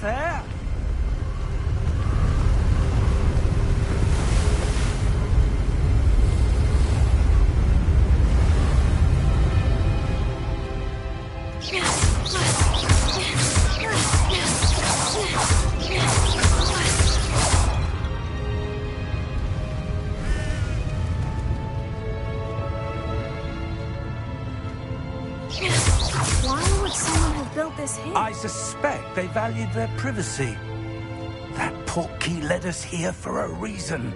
there. Why would someone have built this here? I suspect they valued their privacy. That portkey led us here for a reason.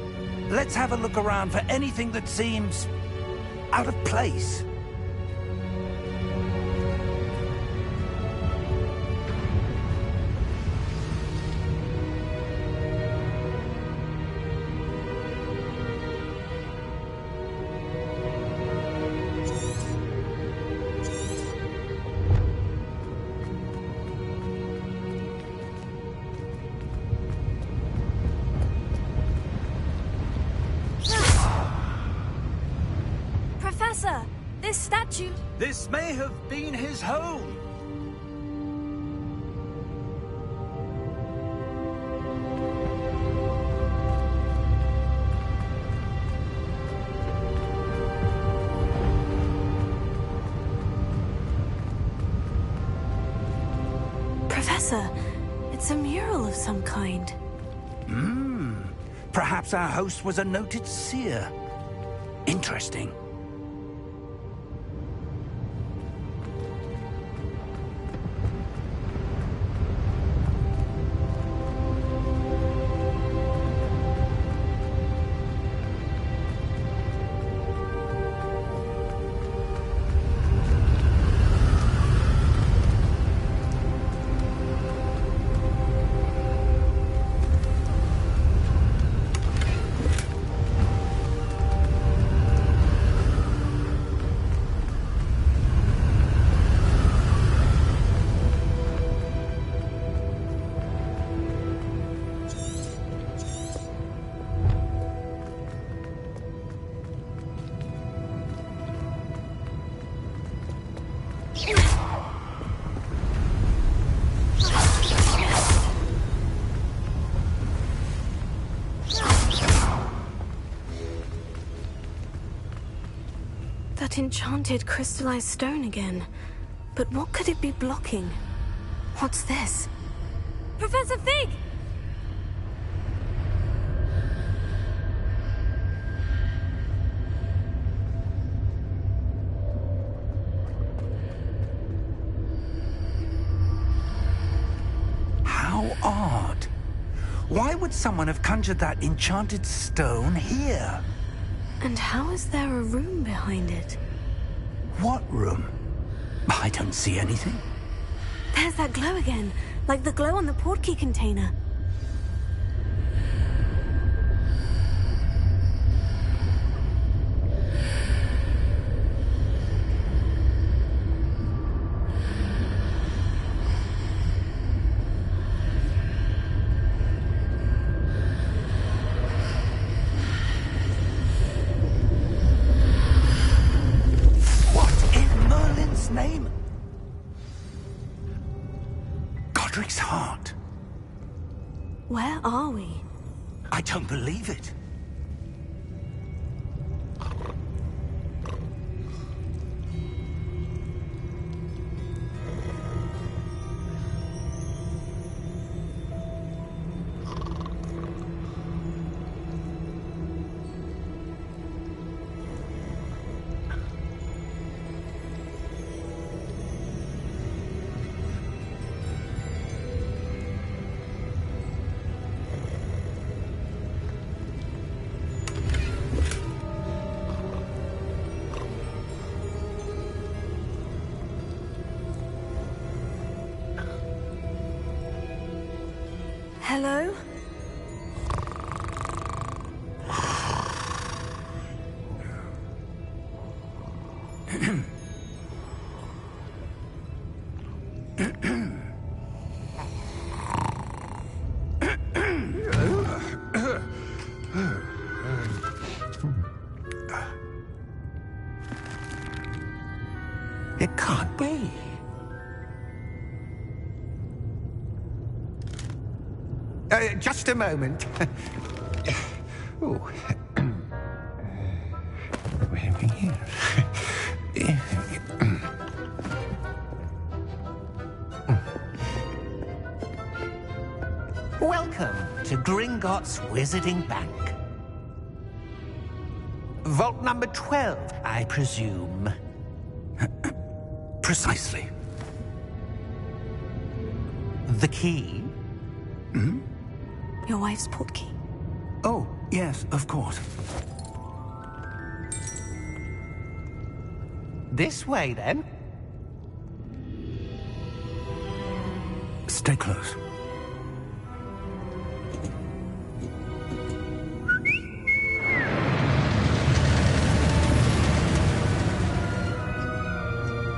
Let's have a look around for anything that seems out of place. Professor, this statue... This may have been his home. Professor, it's a mural of some kind. Perhaps our host was a noted seer. Interesting. That enchanted crystallized stone again. But what could it be blocking? What's this? Professor Fig! How odd. Why would someone have conjured that enchanted stone here? And how is there a room behind it? What room? I don't see anything. There's that glow again, like the glow on the portkey container. Name? Godric's heart. Where are we? I don't believe it. Hello? It can't be. Just a moment. Ooh. Where are we here? Welcome to Gringotts Wizarding Bank. Vault number 12, I presume. Precisely. The key? Hmm? Your wife's portkey. Oh, yes, of course. This way, then. Stay close.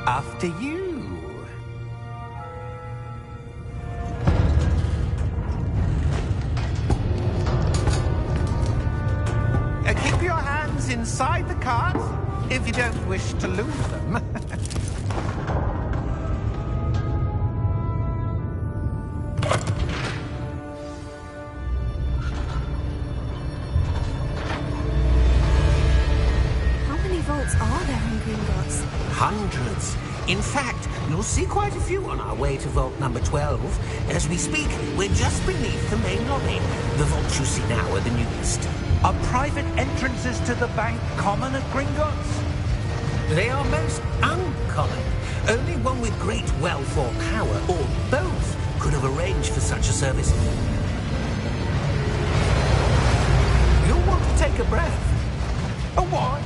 After you. Keep your hands inside the cart if you don't wish to lose them. How many vaults are there in Gringotts? Hundreds. In fact, you'll see quite a few on our way to vault number 12. As we speak, we're just beneath the main lobby. The vaults you see now are the newest. Are private entrances to the bank common at Gringotts? They are most uncommon. Only one with great wealth or power, or both, could have arranged for such a service. You'll want to take a breath. A what?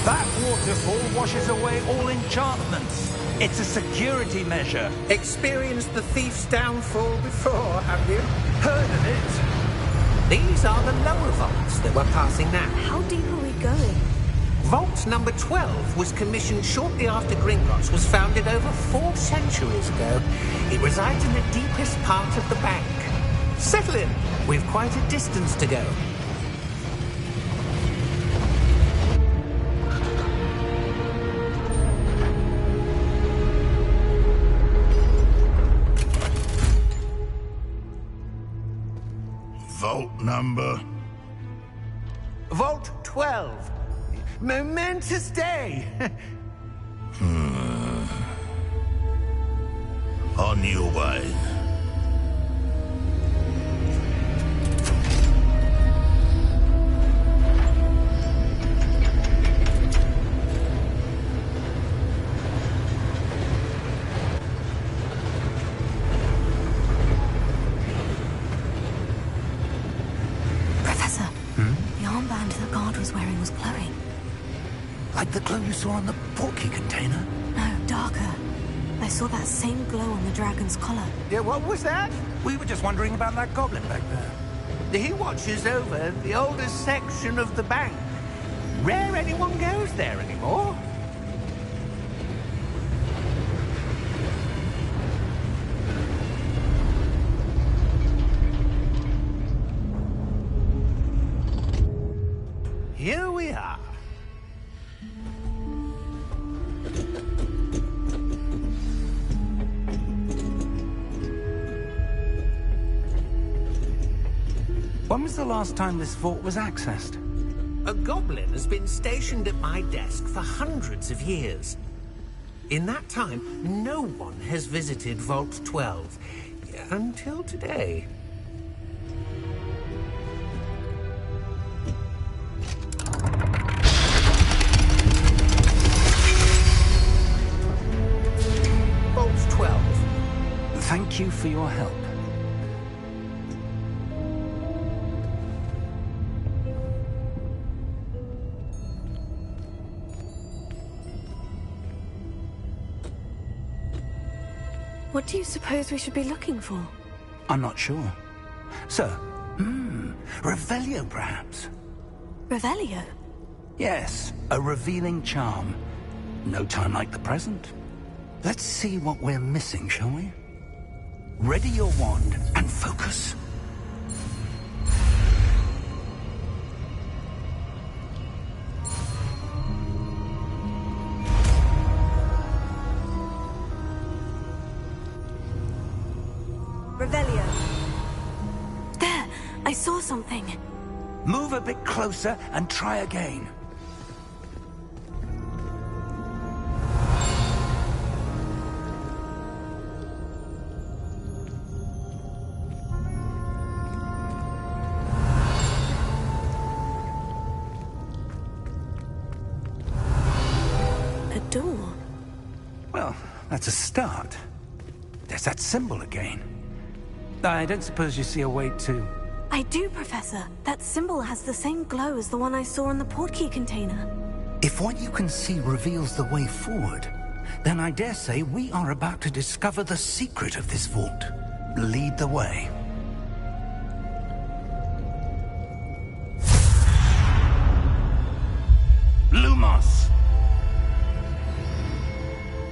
That waterfall washes away all enchantments. It's a security measure. Experienced the thief's downfall before, have you? Heard of it? These are the lower vaults that we're passing now. How deep are we going? Vault number 12 was commissioned shortly after Gringotts was founded over 4 centuries ago. It resides in the deepest part of the bank. Settle in. We've quite a distance to go. Vault number? Vault 12. Momentous day. On your way. Professor, the armband the guard was wearing was glowing. Like the glow you saw on the portkey container? No, darker. I saw that same glow on the dragon's collar. Yeah, what was that? We were just wondering about that goblin back there. He watches over the oldest section of the bank. Rare anyone goes there anymore. Here we are. When was the last time this vault was accessed? A goblin has been stationed at my desk for hundreds of years. In that time, no one has visited Vault 12 until today. Vault 12. Thank you for your help. What do you suppose we should be looking for? I'm not sure. Sir, Revelio, perhaps? Revelio? Yes, a revealing charm. No time like the present. Let's see what we're missing, shall we? Ready your wand and focus. I saw something. Move a bit closer and try again. A door. Well, that's a start. There's that symbol again. I don't suppose you see a way to... I do, Professor. That symbol has the same glow as the one I saw in the portkey container. If what you can see reveals the way forward, then I dare say we are about to discover the secret of this vault. Lead the way. Lumos!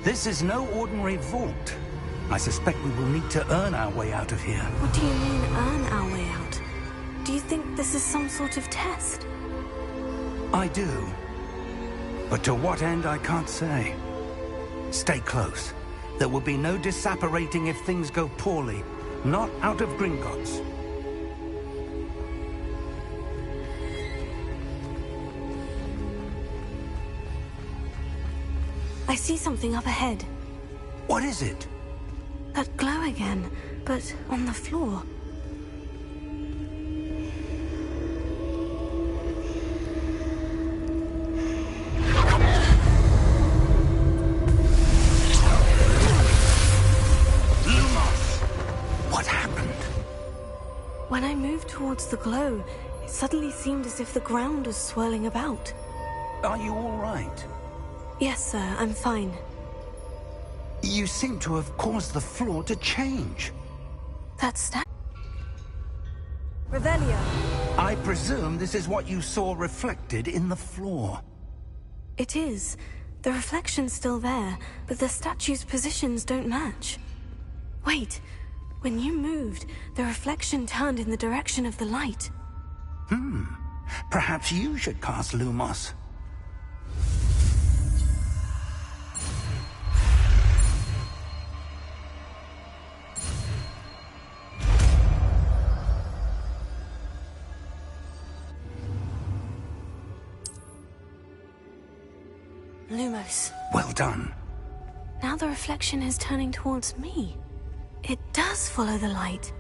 This is no ordinary vault. I suspect we will need to earn our way out of here. What do you mean, earn our way out? Do you think this is some sort of test? I do. But to what end, I can't say. Stay close. There will be no disapparating if things go poorly. Not out of Gringotts. I see something up ahead. What is it? That glow again, but on the floor. Lumos! What happened? When I moved towards the glow, it suddenly seemed as if the ground was swirling about. Are you all right? Yes, sir, I'm fine. You seem to have caused the floor to change. That's Revelio. I presume this is what you saw reflected in the floor. It is. The reflection's still there, but the statue's positions don't match. Wait. When you moved, the reflection turned in the direction of the light. Perhaps you should cast Lumos. Lumos. Well done. Now the reflection is turning towards me. It does follow the light.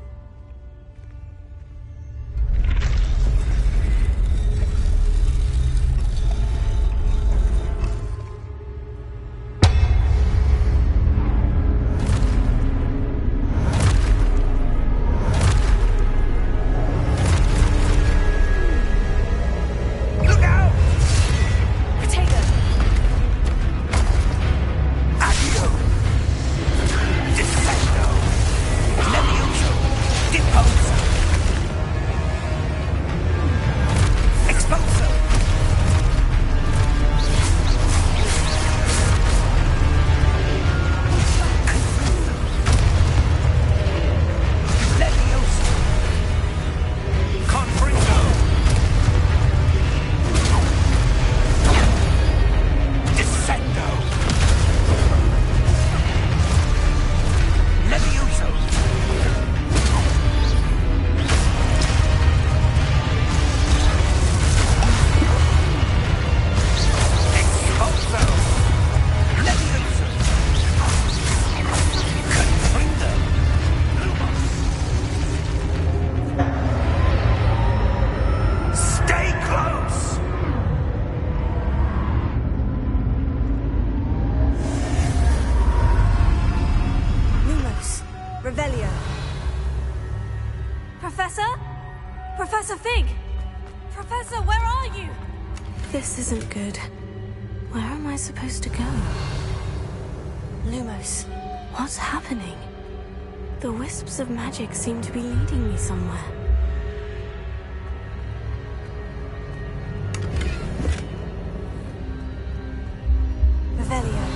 Professor Fig! Professor, where are you? This isn't good. Where am I supposed to go? Lumos, what's happening? The wisps of magic seem to be leading me somewhere. Revelio.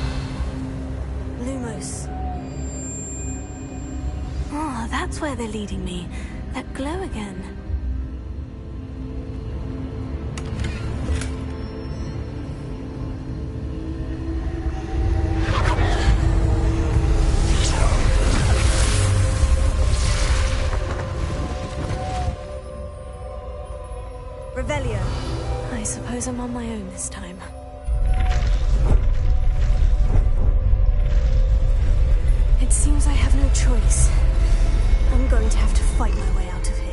Lumos. Oh, that's where they're leading me. That glow again. suppose I'm on my own this time. It seems I have no choice. I'm going to have to fight my way out of here.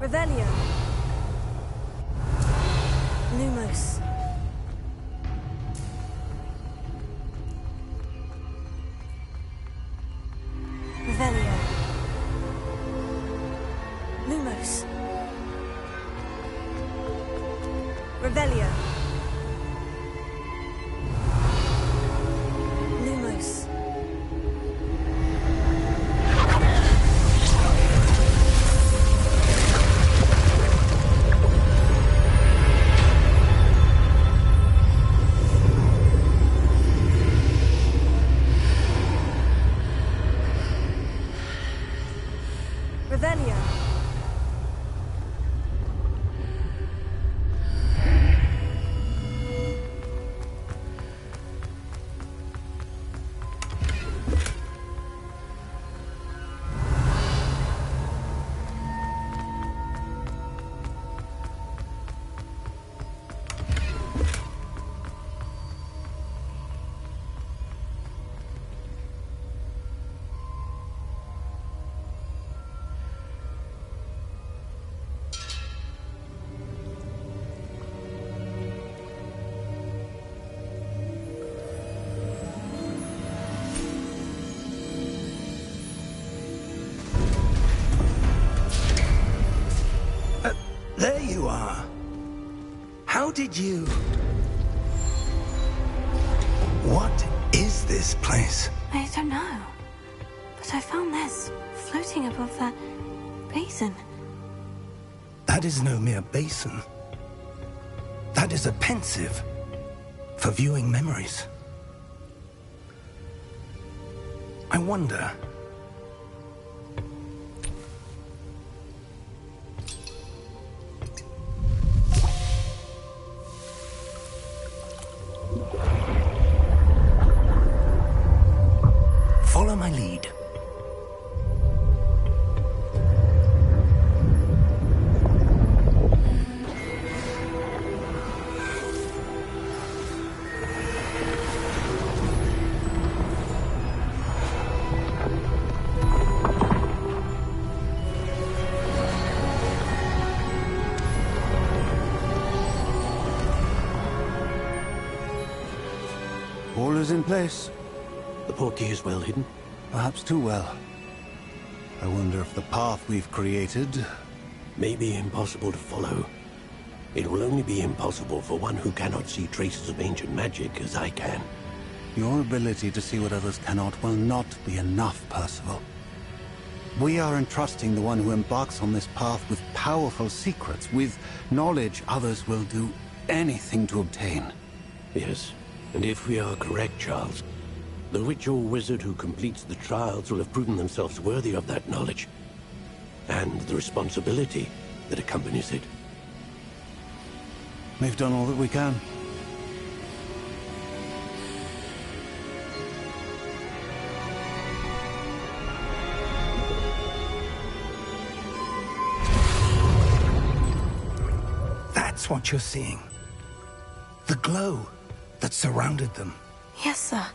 Revelio. Lumos. Revelio. There you are. How did you... What is this place? I don't know. But I found this floating above that basin. That is no mere basin. That is a pensive for viewing memories. I wonder... Follow my lead. All is in place. The portkey is well hidden. Perhaps too well. I wonder if the path we've created... May be impossible to follow. It will only be impossible for one who cannot see traces of ancient magic as I can. Your ability to see what others cannot will not be enough, Percival. We are entrusting the one who embarks on this path with powerful secrets, with knowledge others will do anything to obtain. Yes, and if we are correct, Charles, the witch or wizard who completes the trials will have proven themselves worthy of that knowledge, and the responsibility that accompanies it. We've done all that we can. That's what you're seeing. The glow that surrounded them. Yes, sir.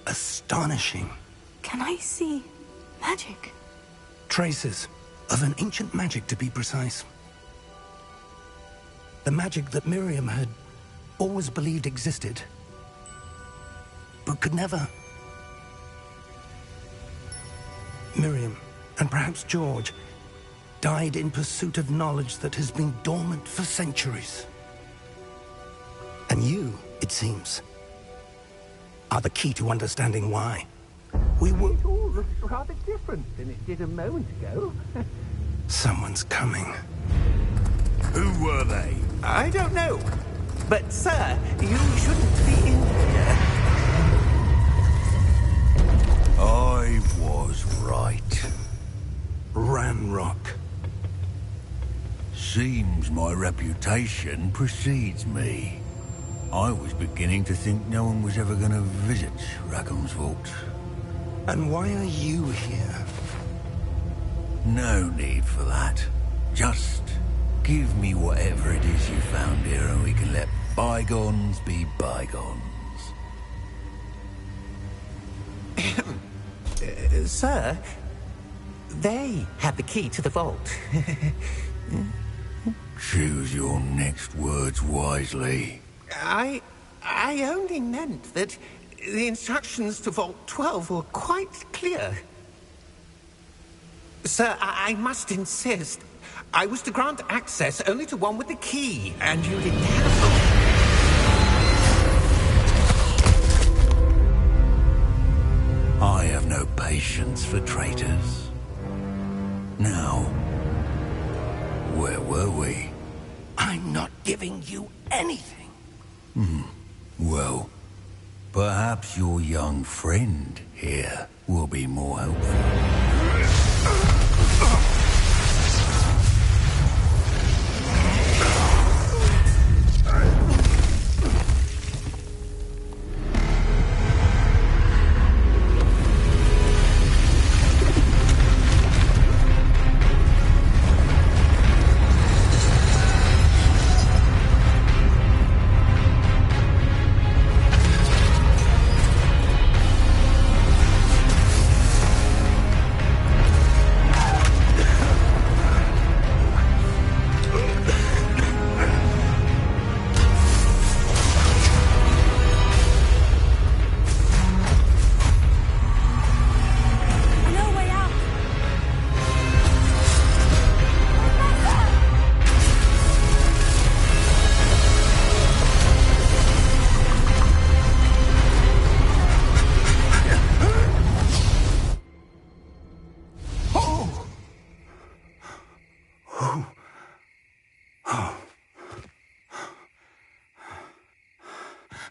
Astonishing. Can I see magic? Traces of an ancient magic, to be precise. The magic that Miriam had always believed existed, but could never. Miriam, and perhaps George, died in pursuit of knowledge that has been dormant for centuries. And you, it seems, are the key to understanding why. We were... It all looks rather different than it did a moment ago. Someone's coming. Who were they? I don't know. But, sir, you shouldn't be in here. I was right. Ranrock. Seems my reputation precedes me. I was beginning to think no one was ever going to visit Rackham's vault. And why are you here? No need for that. Just give me whatever it is you found here and we can let bygones be bygones. Sir, they had the key to the vault. Choose your next words wisely. I only meant that the instructions to Vault 12 were quite clear. Sir, I must insist. I was to grant access only to one with the key, and you didn't have them. I have no patience for traitors. Now, where were we? I'm not giving you anything. Well, perhaps your young friend here will be more helpful.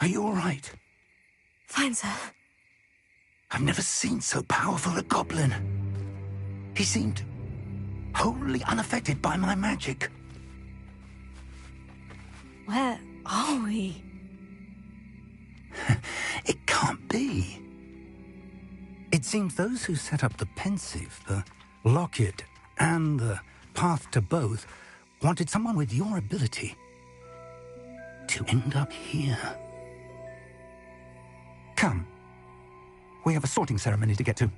Are you all right? Fine, sir. I've never seen so powerful a goblin. He seemed wholly unaffected by my magic. Where are we? It can't be. It seems those who set up the pensive, the locket, and the path to both wanted someone with your ability to end up here. Come. We have a sorting ceremony to get to.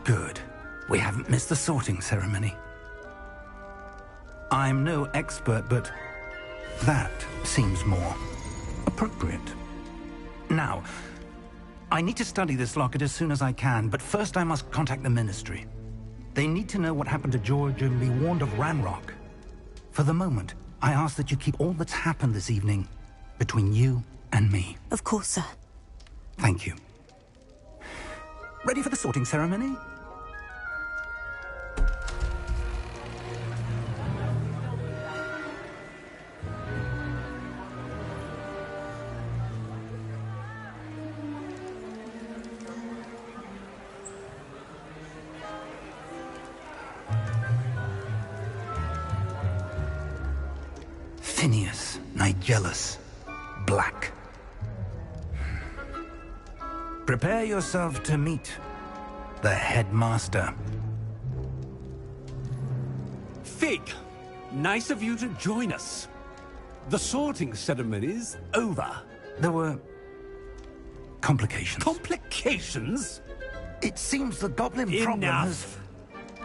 Good. We haven't missed the sorting ceremony. I'm no expert, but that seems more appropriate. Now, I need to study this locket as soon as I can, but first I must contact the Ministry. They need to know what happened to George and be warned of Ranrock. For the moment, I ask that you keep all that's happened this evening between you and me. Of course, sir. Thank you. Ready for the sorting ceremony? Phineas, Nigellus, Black. Prepare yourself to meet the headmaster. Fig, nice of you to join us. The sorting ceremony's over. There were complications. Complications? It seems the goblin problem has... Enough!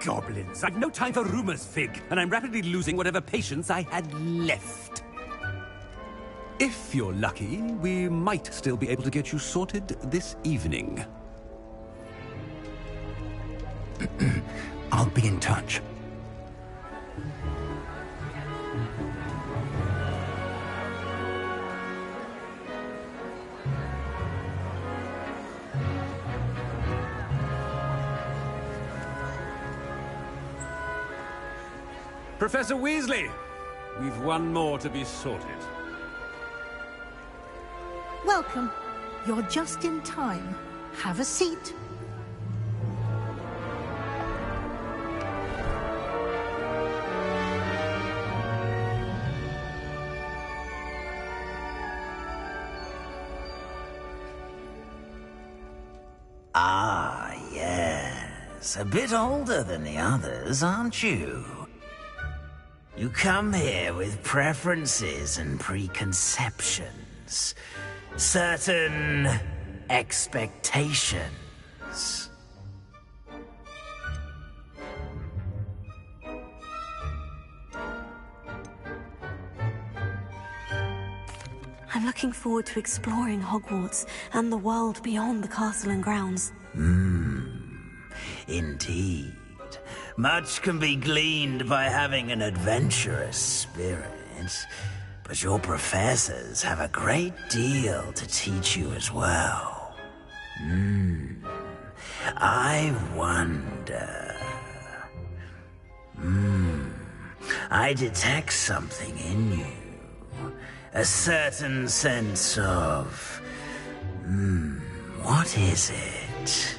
Goblins. I've no time for rumors, Fig, and I'm rapidly losing whatever patience I had left. If you're lucky, we might still be able to get you sorted this evening. I'll be in touch. Professor Weasley, we've one more to be sorted. Welcome. You're just in time. Have a seat. Ah, yes. A bit older than the others, aren't you? You come here with preferences and preconceptions. Certain expectations. I'm looking forward to exploring Hogwarts and the world beyond the castle and grounds. Indeed. Much can be gleaned by having an adventurous spirit. But your professors have a great deal to teach you as well. I wonder... I detect something in you. A certain sense of... what is it?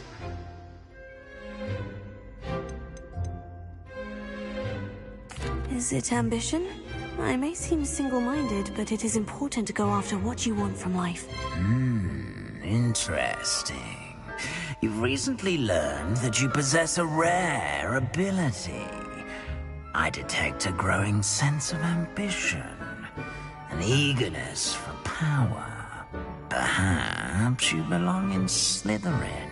Is it ambition? I may seem single-minded, but it is important to go after what you want from life. Interesting. You've recently learned that you possess a rare ability. I detect a growing sense of ambition, an eagerness for power. Perhaps you belong in Slytherin.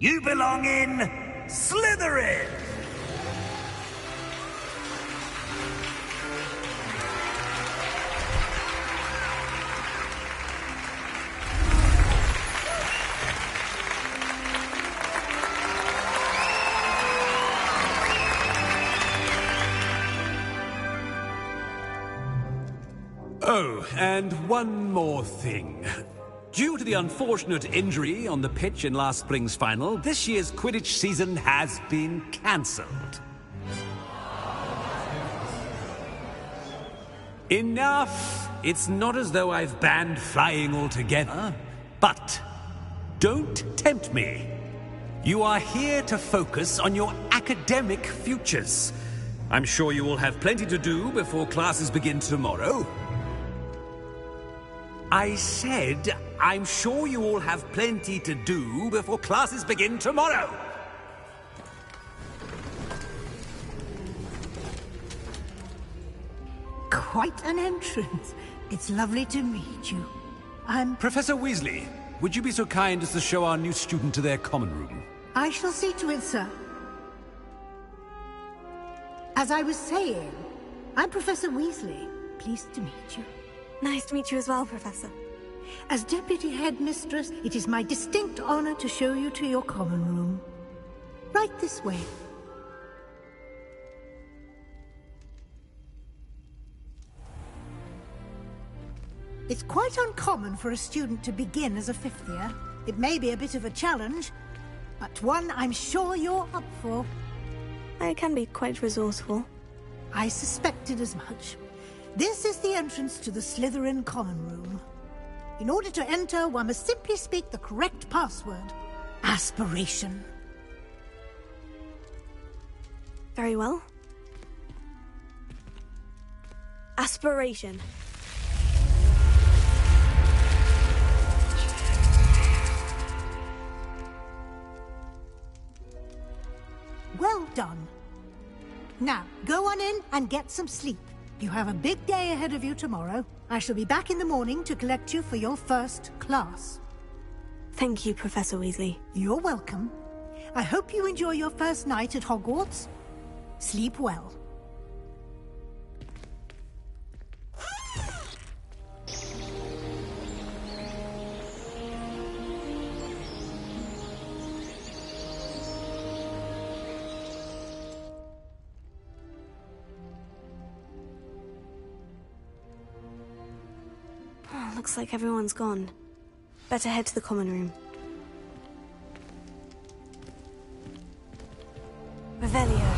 You belong in Slytherin! Oh, and one more thing. Due to the unfortunate injury on the pitch in last spring's final, this year's Quidditch season has been cancelled. Enough! It's not as though I've banned flying altogether, but don't tempt me. You are here to focus on your academic futures. I'm sure you will have plenty to do before classes begin tomorrow. I said, I'm sure you all have plenty to do before classes begin tomorrow. Quite an entrance. It's lovely to meet you. I'm... Professor Weasley, would you be so kind as to show our new student to their common room? I shall see to it, sir. As I was saying, I'm Professor Weasley. Pleased to meet you. Nice to meet you as well, Professor. As Deputy Headmistress, it is my distinct honor to show you to your common room. Right this way. It's quite uncommon for a student to begin as a fifth year. It may be a bit of a challenge, but one I'm sure you're up for. I can be quite resourceful. I suspected as much. This is the entrance to the Slytherin common room. In order to enter, one must simply speak the correct password. Aspiration. Very well. Aspiration. Well done. Now, go on in and get some sleep. You have a big day ahead of you tomorrow. I shall be back in the morning to collect you for your first class. Thank you, Professor Weasley. You're welcome. I hope you enjoy your first night at Hogwarts. Sleep well. Looks like everyone's gone. Better head to the common room. Revelio.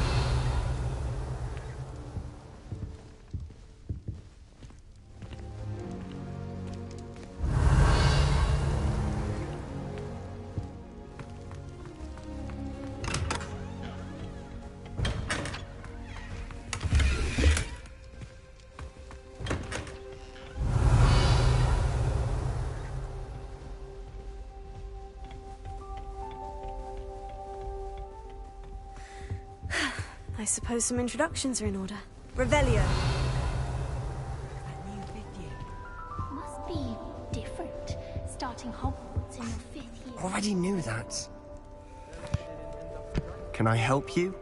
I suppose some introductions are in order. Revelio. Must be different, starting Hogwarts in your 5th year. Already knew that. Can I help you?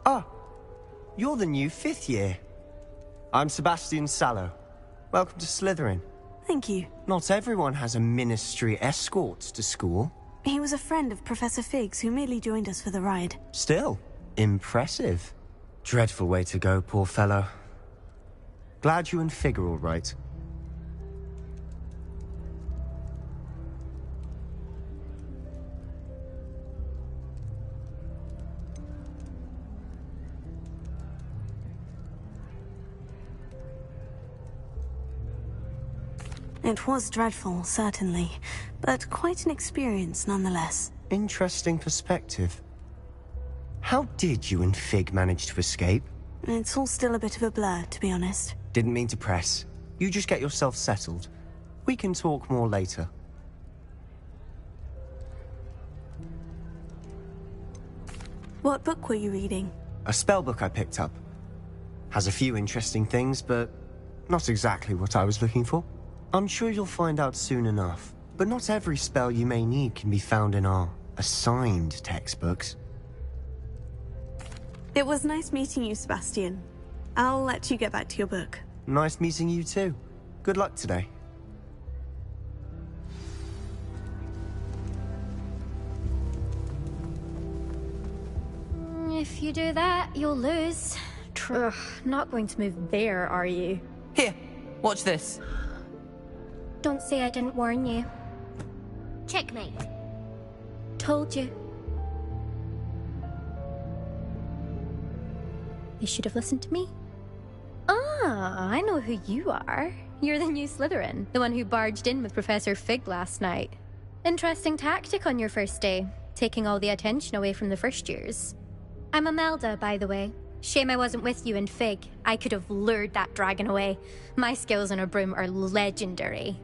Ah, you're the new 5th year. I'm Sebastian Sallow. Welcome to Slytherin. Thank you. Not everyone has a ministry escort to school. He was a friend of Professor Fig's who merely joined us for the ride. Still, impressive. Dreadful way to go, poor fellow. Glad you and Fig are all right. It was dreadful, certainly, but quite an experience nonetheless. Interesting perspective. How did you and Fig manage to escape? It's all still a bit of a blur, to be honest. Didn't mean to press. You just get yourself settled. We can talk more later. What book were you reading? A spellbook I picked up. Has a few interesting things, but not exactly what I was looking for. I'm sure you'll find out soon enough. But not every spell you may need can be found in our assigned textbooks. It was nice meeting you, Sebastian. I'll let you get back to your book. Nice meeting you too. Good luck today. If you do that, you'll lose. Ugh, not going to move there, are you? Here, watch this. Don't say I didn't warn you. Checkmate. Told you. You should have listened to me. Ah, I know who you are. You're the new Slytherin, the one who barged in with Professor Fig last night. Interesting tactic on your first day, taking all the attention away from the first years. I'm Imelda, by the way. Shame I wasn't with you in Fig. I could have lured that dragon away. My skills on a broom are legendary.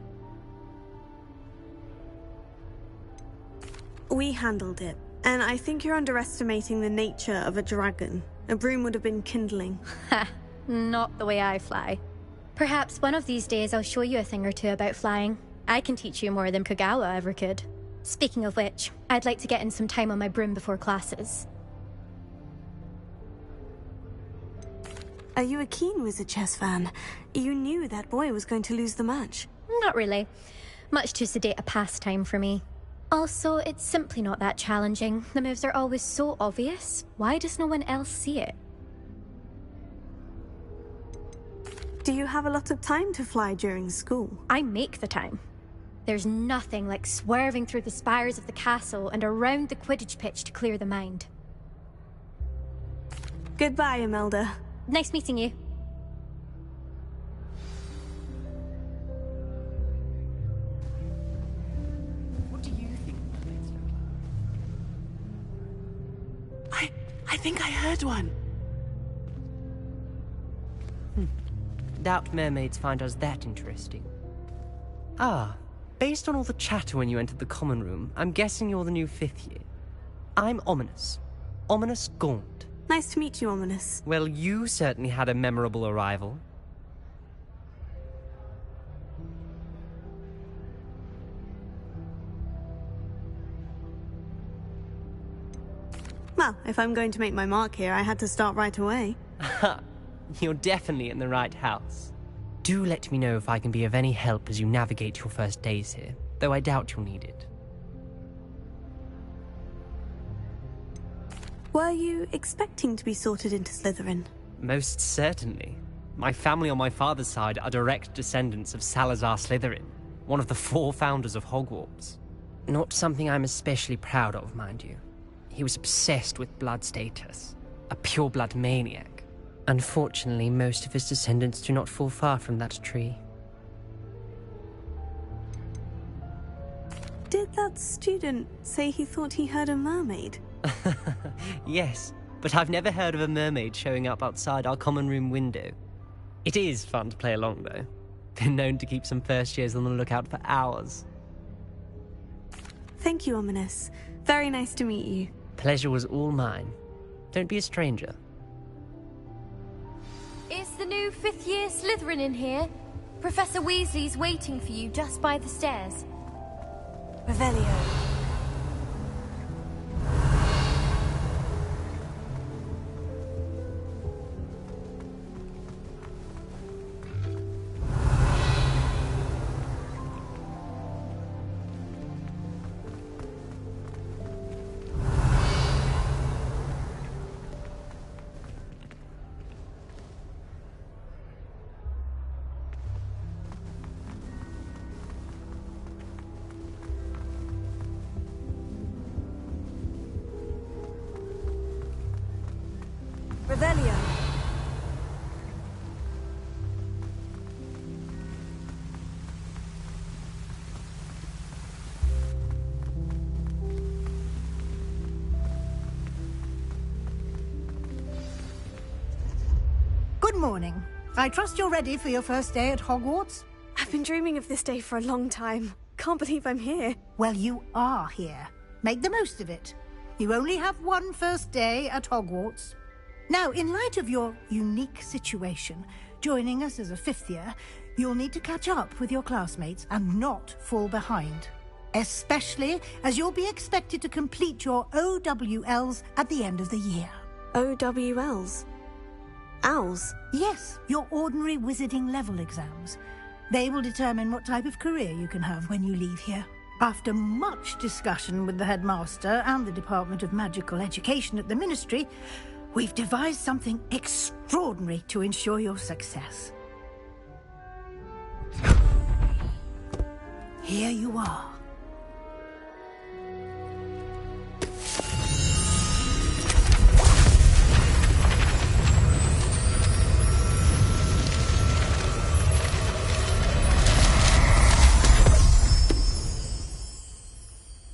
We handled it, and I think you're underestimating the nature of a dragon. A broom would have been kindling. Ha, not the way I fly. Perhaps one of these days I'll show you a thing or two about flying. I can teach you more than Kogawa ever could. Speaking of which, I'd like to get in some time on my broom before classes. Are you a keen Wizard chess fan? You knew that boy was going to lose the match. Not really. Much too sedate a pastime for me. Also, it's simply not that challenging. The moves are always so obvious. Why does no one else see it? Do you have a lot of time to fly during school? I make the time. There's nothing like swerving through the spires of the castle and around the Quidditch pitch to clear the mind. Goodbye, Imelda. Nice meeting you. What do you think mermaids look like? I think I heard one. Doubt mermaids find us that interesting. Ah, based on all the chatter when you entered the common room, I'm guessing you're the new 5th year. I'm Ominous. Ominous Gaunt. Nice to meet you, Ominous. Well, you certainly had a memorable arrival. Well, if I'm going to make my mark here, I had to start right away. You're definitely in the right house. Do let me know if I can be of any help as you navigate your first days here, though I doubt you'll need it. Were you expecting to be sorted into Slytherin? Most certainly. My family on my father's side are direct descendants of Salazar Slytherin, one of the 4 founders of Hogwarts. Not something I'm especially proud of, mind you. He was obsessed with blood status, a pure-blood maniac. Unfortunately, most of his descendants do not fall far from that tree. Did that student say he thought he heard a mermaid? Yes, but I've never heard of a mermaid showing up outside our common room window. It is fun to play along, though. Been known to keep some first years on the lookout for hours. Thank you, Ominous. Very nice to meet you. Pleasure was all mine. Don't be a stranger. Is the new 5th year Slytherin in here? Professor Weasley's waiting for you just by the stairs. Revelio. Revelio. Good morning. I trust you're ready for your first day at Hogwarts? I've been dreaming of this day for a long time. Can't believe I'm here. Well, you are here. Make the most of it. You only have one first day at Hogwarts. Now, in light of your unique situation, joining us as a 5th year, you'll need to catch up with your classmates and not fall behind. Especially as you'll be expected to complete your OWLs at the end of the year. OWLs? Owls? Yes, your ordinary wizarding level exams. They will determine what type of career you can have when you leave here. After much discussion with the headmaster and the Department of Magical Education at the Ministry, we've devised something extraordinary to ensure your success. Here you are.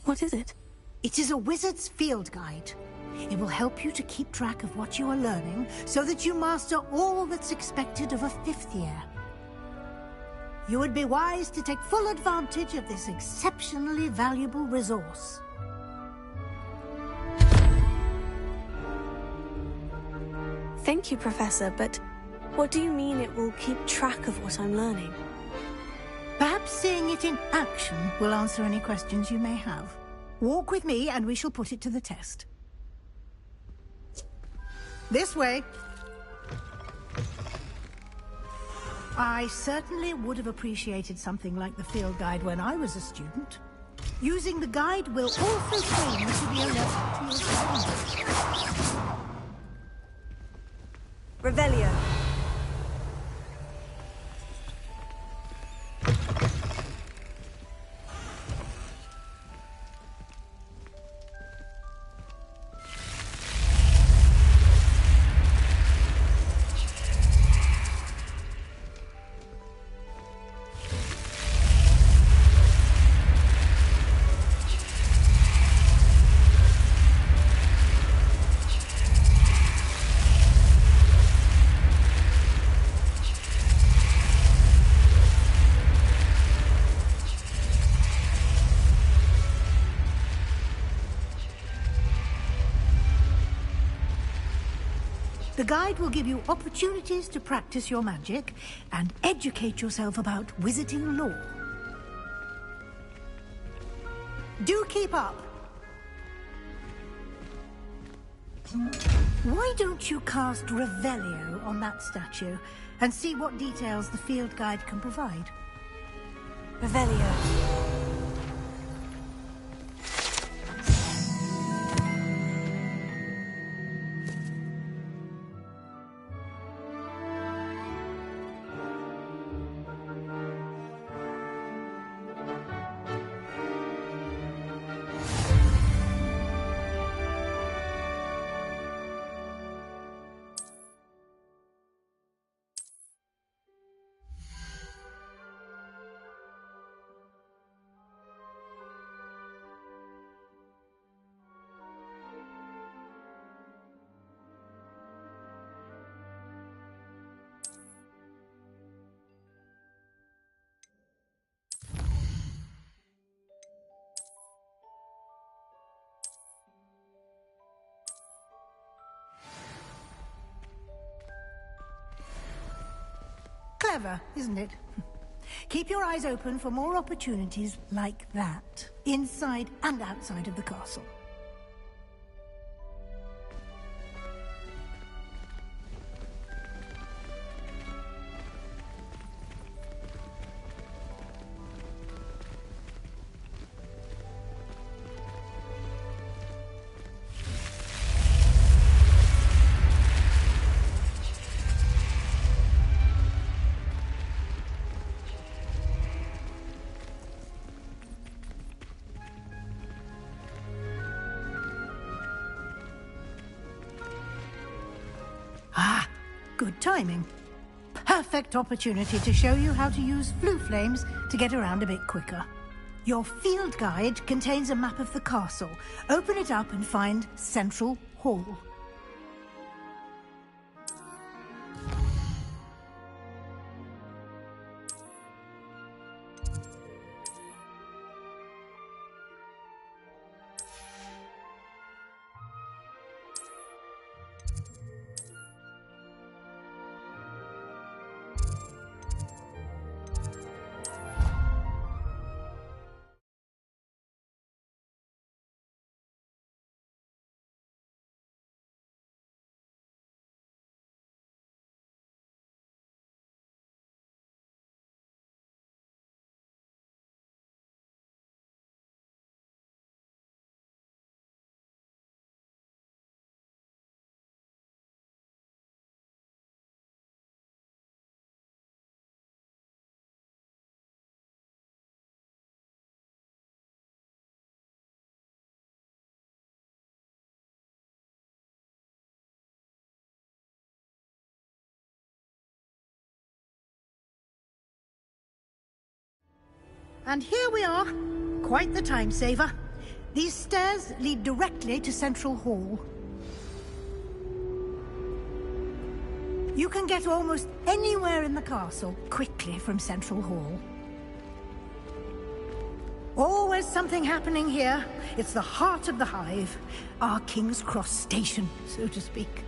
What is it? It is a wizard's field guide. It will help you to keep track of what you are learning so that you master all that's expected of a 5th year. You would be wise to take full advantage of this exceptionally valuable resource. Thank you, Professor, but What do you mean it will keep track of what I'm learning? Perhaps seeing it in action will answer any questions you may have. Walk with me and we shall put it to the test. This way. I certainly would have appreciated something like the field guide when I was a student. Using the guide will also train you to be alert to your surroundings. Revelio. The guide will give you opportunities to practice your magic and educate yourself about wizarding lore. Do keep up! Why don't you cast Revelio on that statue and see what details the field guide can provide? Revelio. Clever, isn't it? Keep your eyes open for more opportunities like that, inside and outside of the castle. Good timing. Perfect opportunity to show you how to use flue flames to get around a bit quicker. Your field guide contains a map of the castle. Open it up and find Central Hall. And here we are. Quite the time saver. These stairs lead directly to Central Hall. You can get almost anywhere in the castle quickly from Central Hall. Always something happening here. It's the heart of the hive. Our King's Cross station, so to speak.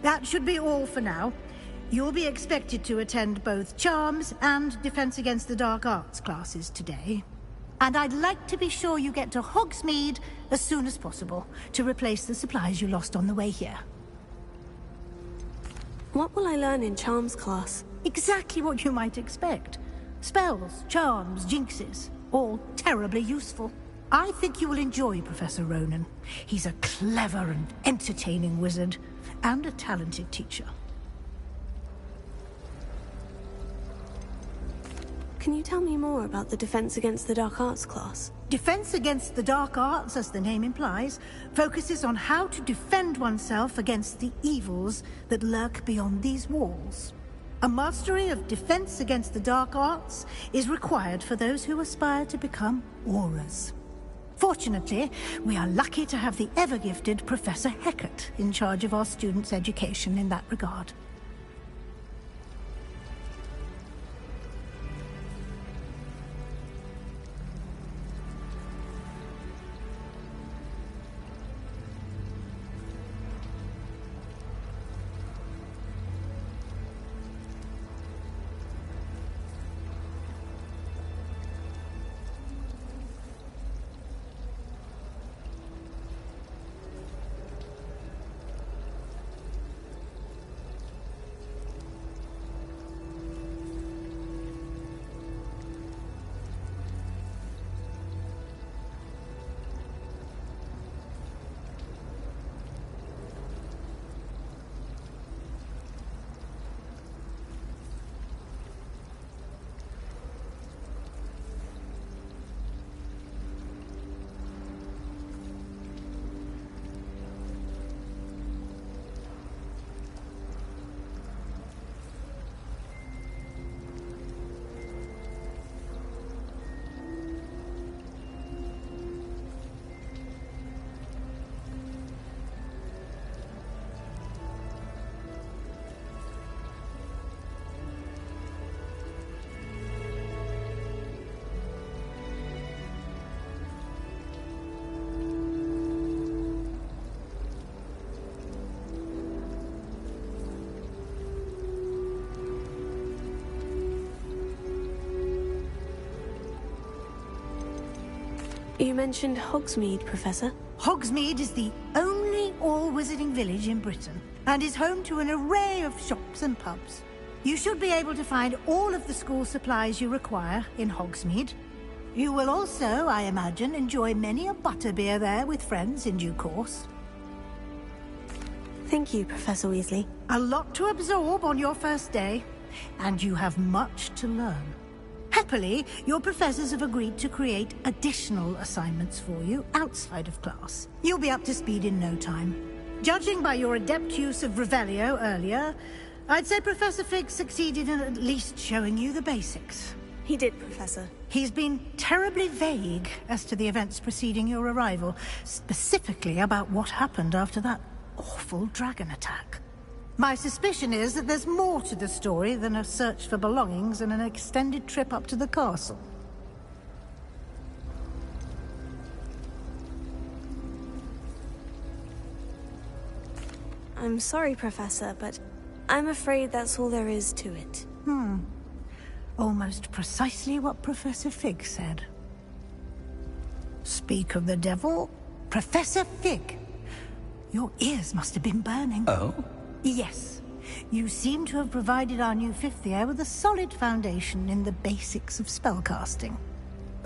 That should be all for now. You'll be expected to attend both Charms and Defense Against the Dark Arts classes today. And I'd like to be sure you get to Hogsmeade as soon as possible to replace the supplies you lost on the way here. What will I learn in Charms class? Exactly what you might expect. Spells, charms, jinxes, all terribly useful. I think you will enjoy Professor Ronan. He's a clever and entertaining wizard, and a talented teacher. Can you tell me more about the Defense Against the Dark Arts class? Defense Against the Dark Arts, as the name implies, focuses on how to defend oneself against the evils that lurk beyond these walls. A mastery of Defense Against the Dark Arts is required for those who aspire to become Aurors. Fortunately, we are lucky to have the ever-gifted Professor Hecat in charge of our students' education in that regard. You mentioned Hogsmeade, Professor. Hogsmeade is the only all-wizarding village in Britain, and is home to an array of shops and pubs. You should be able to find all of the school supplies you require in Hogsmeade. You will also, I imagine, enjoy many a butterbeer there with friends in due course. Thank you, Professor Weasley. A lot to absorb on your first day, and you have much to learn. Happily, your professors have agreed to create additional assignments for you outside of class. You'll be up to speed in no time. Judging by your adept use of Revelio earlier, I'd say Professor Fig succeeded in at least showing you the basics. He did, Professor. He's been terribly vague as to the events preceding your arrival, specifically about what happened after that awful dragon attack. My suspicion is that there's more to the story than a search for belongings and an extended trip up to the castle. I'm sorry, Professor, but I'm afraid that's all there is to it. Almost precisely what Professor Fig said. Speak of the devil, Professor Fig. Your ears must have been burning. Oh? Yes. You seem to have provided our new fifth year with a solid foundation in the basics of spellcasting.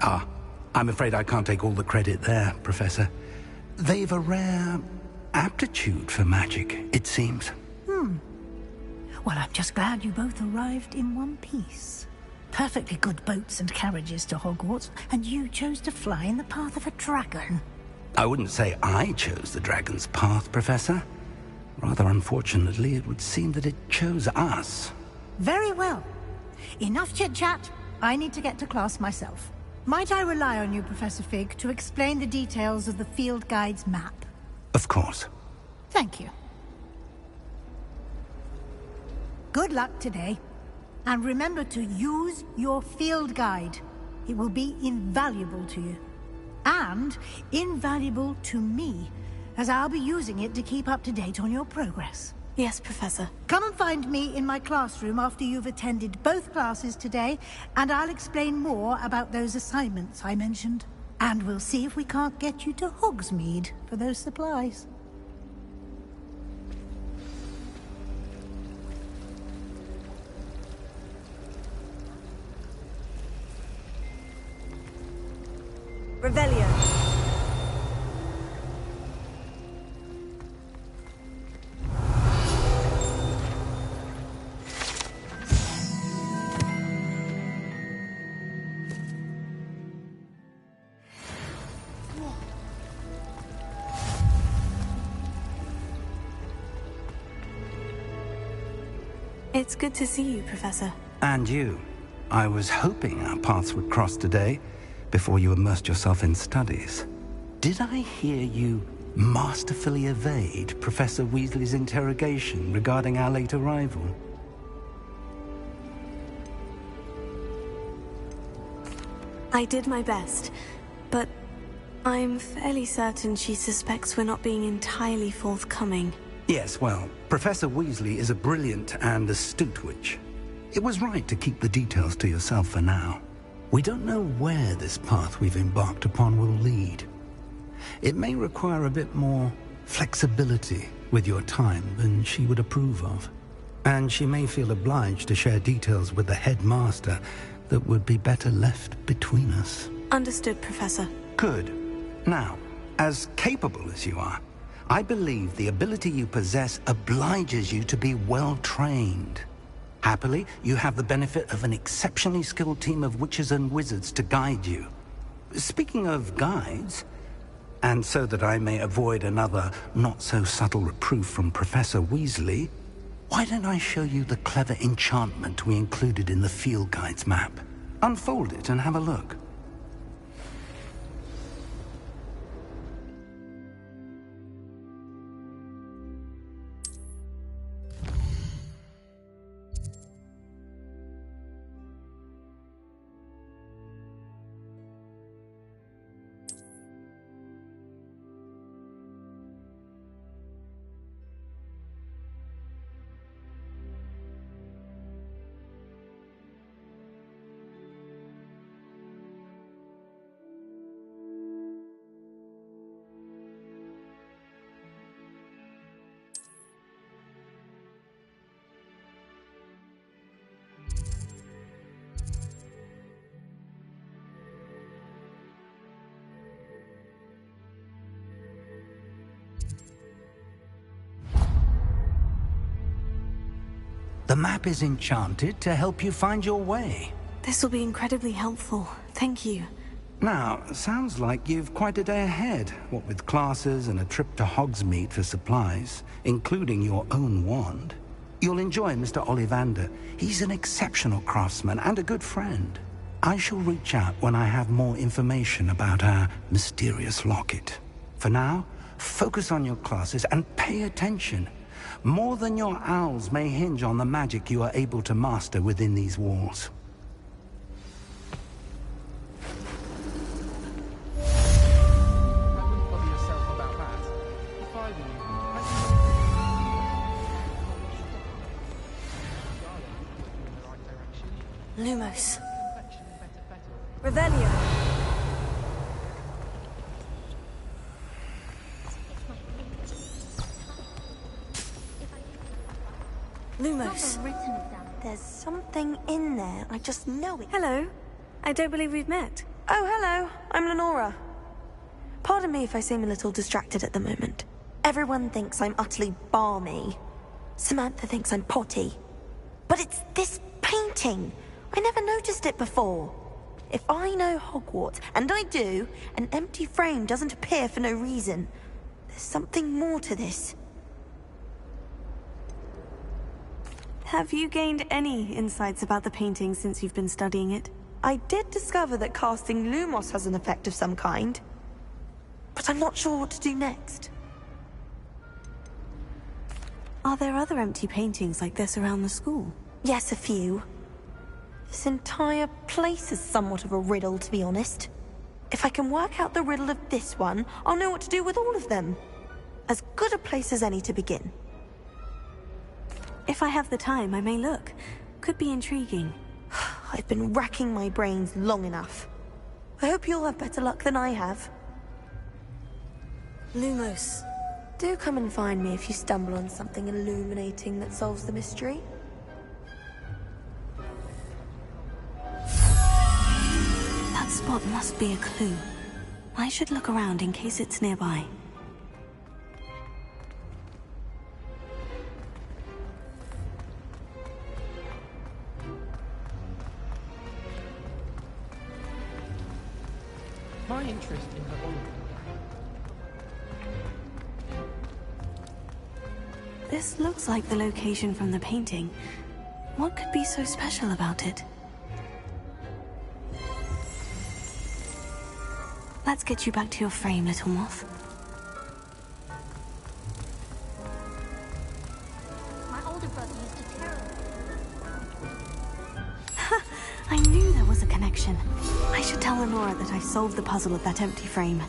Ah, I'm afraid I can't take all the credit there, Professor. They've a rare aptitude for magic, it seems. Well, I'm just glad you both arrived in one piece. Perfectly good boats and carriages to Hogwarts, and you chose to fly in the path of a dragon. I wouldn't say I chose the dragon's path, Professor. Rather unfortunately, it would seem that it chose us. Very well. Enough chit-chat. I need to get to class myself. Might I rely on you, Professor Fig, to explain the details of the field guide's map? Of course. Thank you. Good luck today. And remember to use your field guide. It will be invaluable to you. And invaluable to me, as I'll be using it to keep up to date on your progress. Yes, Professor. Come and find me in my classroom after you've attended both classes today, and I'll explain more about those assignments I mentioned. And we'll see if we can't get you to Hogsmeade for those supplies. Revelio. It's good to see you, Professor. And you. I was hoping our paths would cross today, before you immersed yourself in studies. Did I hear you masterfully evade Professor Weasley's interrogation regarding our late arrival? I did my best, but I'm fairly certain she suspects we're not being entirely forthcoming. Yes, well, Professor Weasley is a brilliant and astute witch. It was right to keep the details to yourself for now. We don't know where this path we've embarked upon will lead. It may require a bit more flexibility with your time than she would approve of. And she may feel obliged to share details with the headmaster that would be better left between us. Understood, Professor. Good. Now, as capable as you are, I believe the ability you possess obliges you to be well trained. Happily, you have the benefit of an exceptionally skilled team of witches and wizards to guide you. Speaking of guides, and so that I may avoid another not-so-subtle reproof from Professor Weasley, why don't I show you the clever enchantment we included in the field guide's map? Unfold it and have a look. The map is enchanted to help you find your way. This will be incredibly helpful. Thank you. Now, sounds like you've quite a day ahead, what with classes and a trip to Hogsmeade for supplies, including your own wand. You'll enjoy Mr. Ollivander. He's an exceptional craftsman and a good friend. I shall reach out when I have more information about our mysterious locket. For now, focus on your classes and pay attention. More than your owls may hinge on the magic you are able to master within these walls. Lumos. Revelio. Lumos. There's something in there. I just know it. Hello. I don't believe we've met. Oh, hello. I'm Lenora. Pardon me if I seem a little distracted at the moment. Everyone thinks I'm utterly balmy. Samantha thinks I'm potty. But it's this painting. I never noticed it before. If I know Hogwarts, and I do, an empty frame doesn't appear for no reason. There's something more to this. Have you gained any insights about the painting since you've been studying it? I did discover that casting Lumos has an effect of some kind. But I'm not sure what to do next. Are there other empty paintings like this around the school? Yes, a few. This entire place is somewhat of a riddle, to be honest. If I can work out the riddle of this one, I'll know what to do with all of them. As good a place as any to begin. If I have the time, I may look. Could be intriguing. I've been racking my brains long enough. I hope you'll have better luck than I have. Lumos. Do come and find me if you stumble on something illuminating that solves the mystery. That spot must be a clue. I should look around in case it's nearby. My interest in her honor. This looks like the location from the painting. What could be so special about it? Let's get you back to your frame, little moth. My older brother used to terrorize. I knew there was a connection. I should tell Lenora that I solved the puzzle of that empty frame.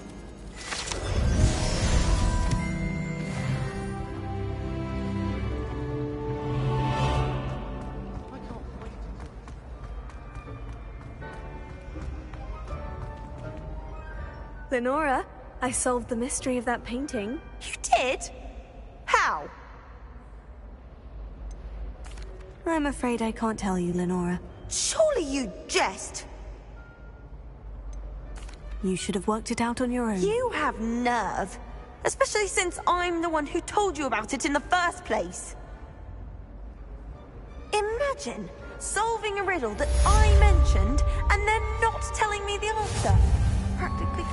Lenora, I solved the mystery of that painting. You did? How? I'm afraid I can't tell you, Lenora. Surely you jest! You should have worked it out on your own. You have nerve. Especially since I'm the one who told you about it in the first place. Imagine solving a riddle that I mentioned and then not telling me the answer. Practically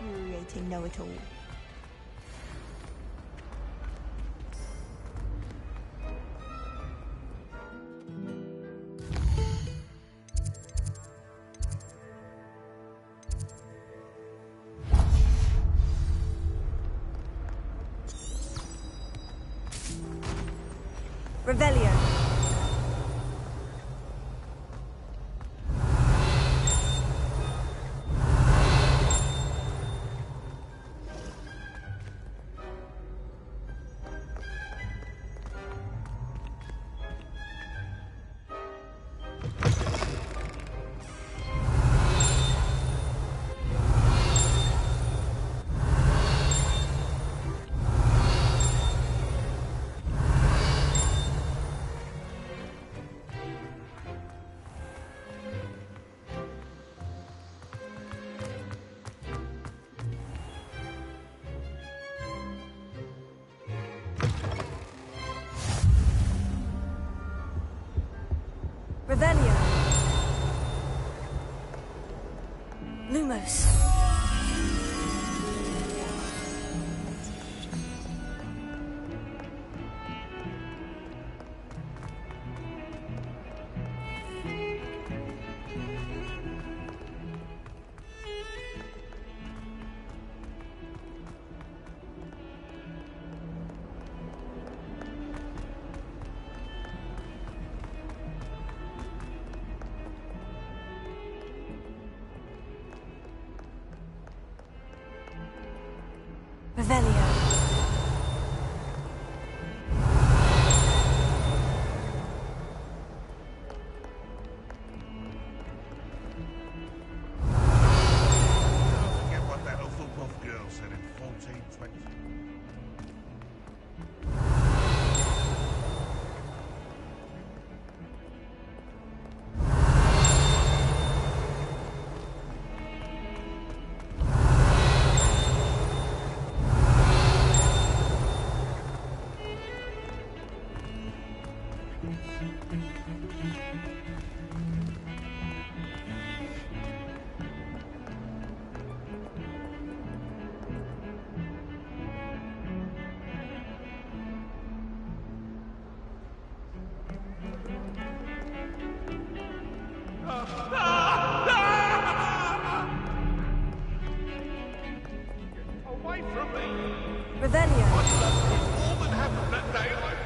infuriating know-it-all. Revelio. Revelio. Lumos. Revelio. Forget what that Hufflepuff girl said in 1420. Away from me! Revelio. More than happened that day, I would.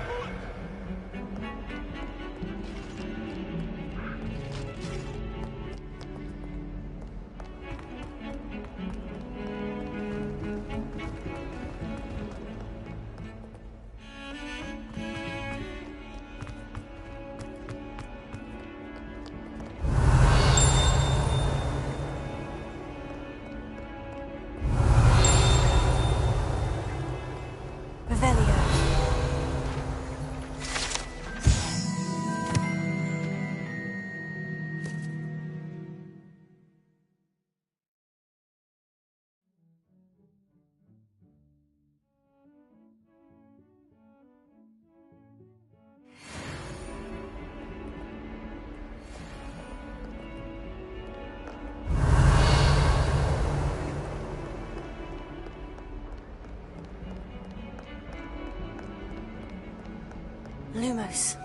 Lumos.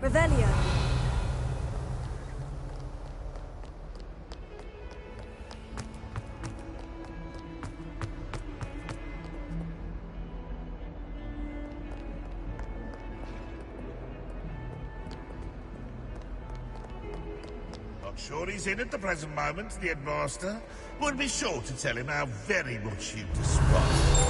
Revelio. Not sure he's in at the present moment, the headmaster. Would be sure to tell him how very much you despise.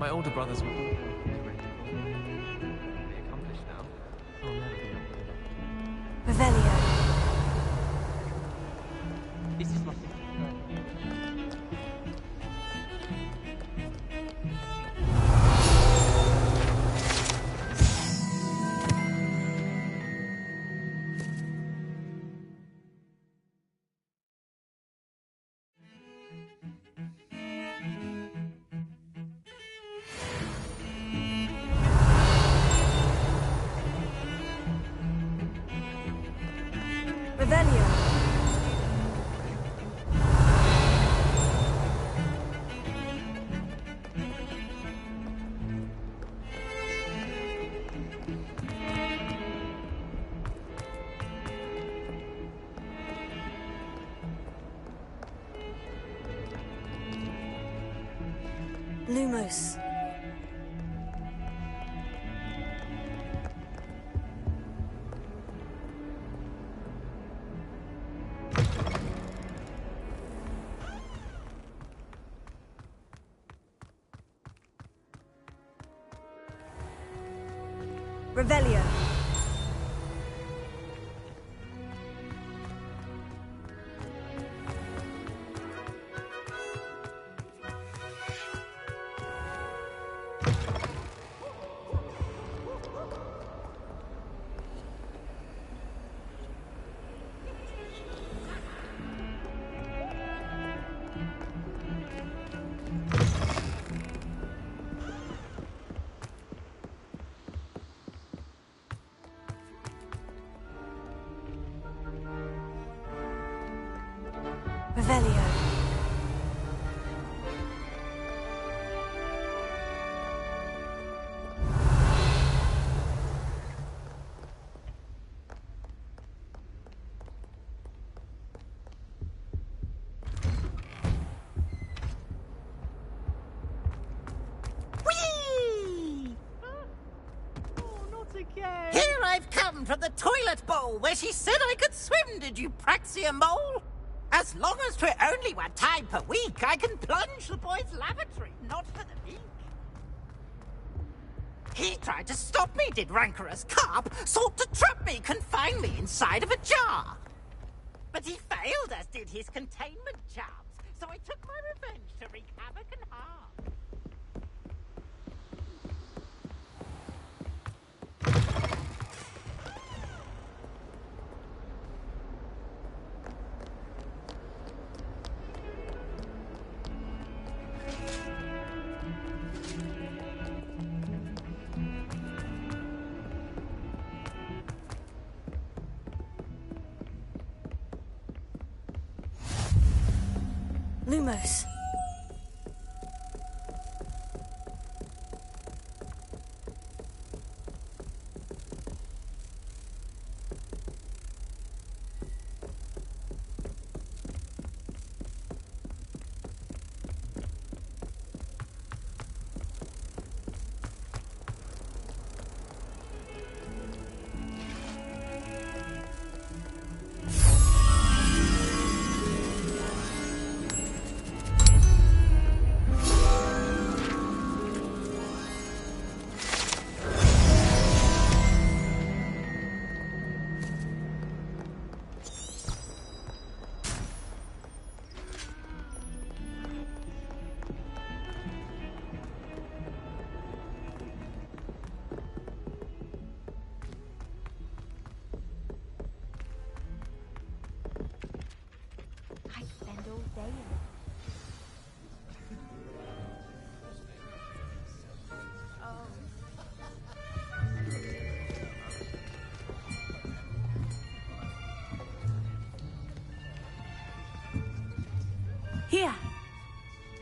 My older brothers were pretty accomplished now. I'll never be able to. Revelio. This is my Revelio. Lumos. Revelio. Revelio. Here I've come from the toilet bowl where she said I could swim, did you praxia mole? As long as 'twere only 1 time per week, I can plunge the boy's lavatory, not for the meek. He tried to stop me, did rancorous carp, sought to trap me, confine me inside of a jar. But he failed, as did his containment charms, so I took my revenge to wreak havoc and harm. Lumos.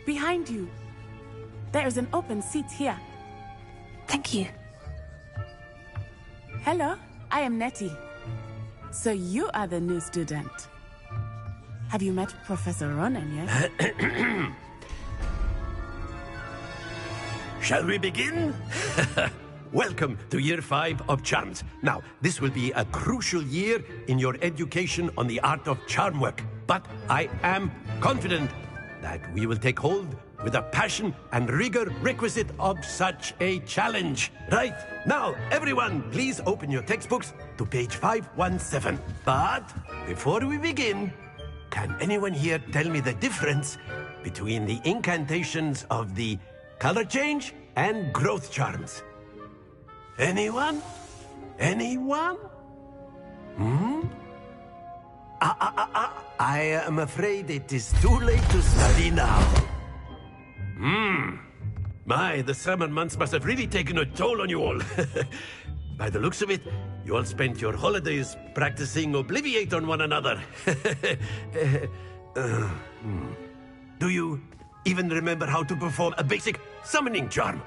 Behind you. There is an open seat here. Thank you. Hello, I am Nettie. So you are the new student. Have you met Professor Ronan yet? Shall we begin? Welcome to Year 5 of Charms. Now, this will be a crucial year in your education on the art of charm work. But I am confident that we will take hold with the passion and rigor requisite of such a challenge. Right, now, everyone, please open your textbooks to page 517. But before we begin, can anyone here tell me the difference between the incantations of the color change and growth charms? Anyone? Anyone? I am afraid it is too late to study now. My, the summer months must have really taken a toll on you all. By the looks of it, you all spent your holidays practicing Obliviate on one another. Do you even remember how to perform a basic summoning charm?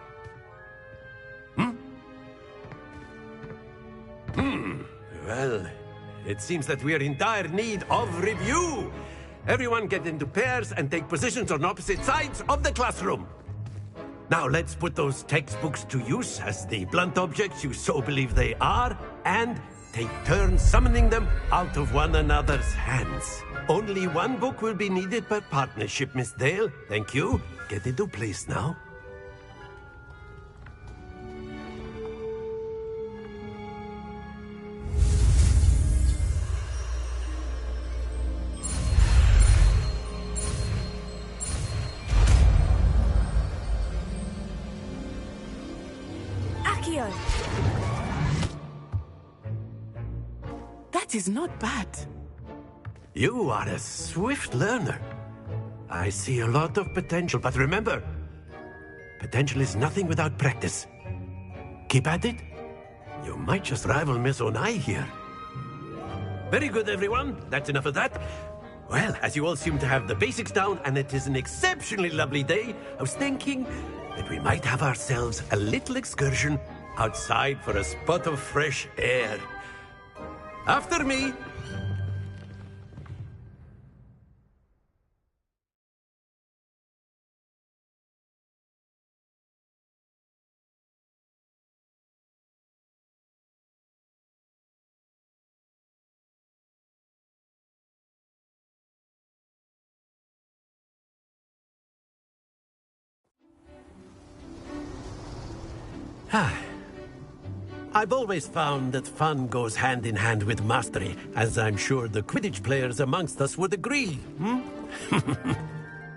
Well, it seems that we are in dire need of review. Everyone get into pairs and take positions on opposite sides of the classroom. Now let's put those textbooks to use as the blunt objects you so believe they are, and take turns summoning them out of one another's hands. Only one book will be needed per partnership, Miss Dale. Thank you. Get into place now. That is not bad. You are a swift learner. I see a lot of potential, but remember, potential is nothing without practice. Keep at it. You might just rival Miss Onai here. Very good, everyone. That's enough of that. Well, as you all seem to have the basics down, and it is an exceptionally lovely day, I was thinking that we might have ourselves a little excursion outside for a spot of fresh air. After me. I've always found that fun goes hand in hand with mastery, as I'm sure the Quidditch players amongst us would agree.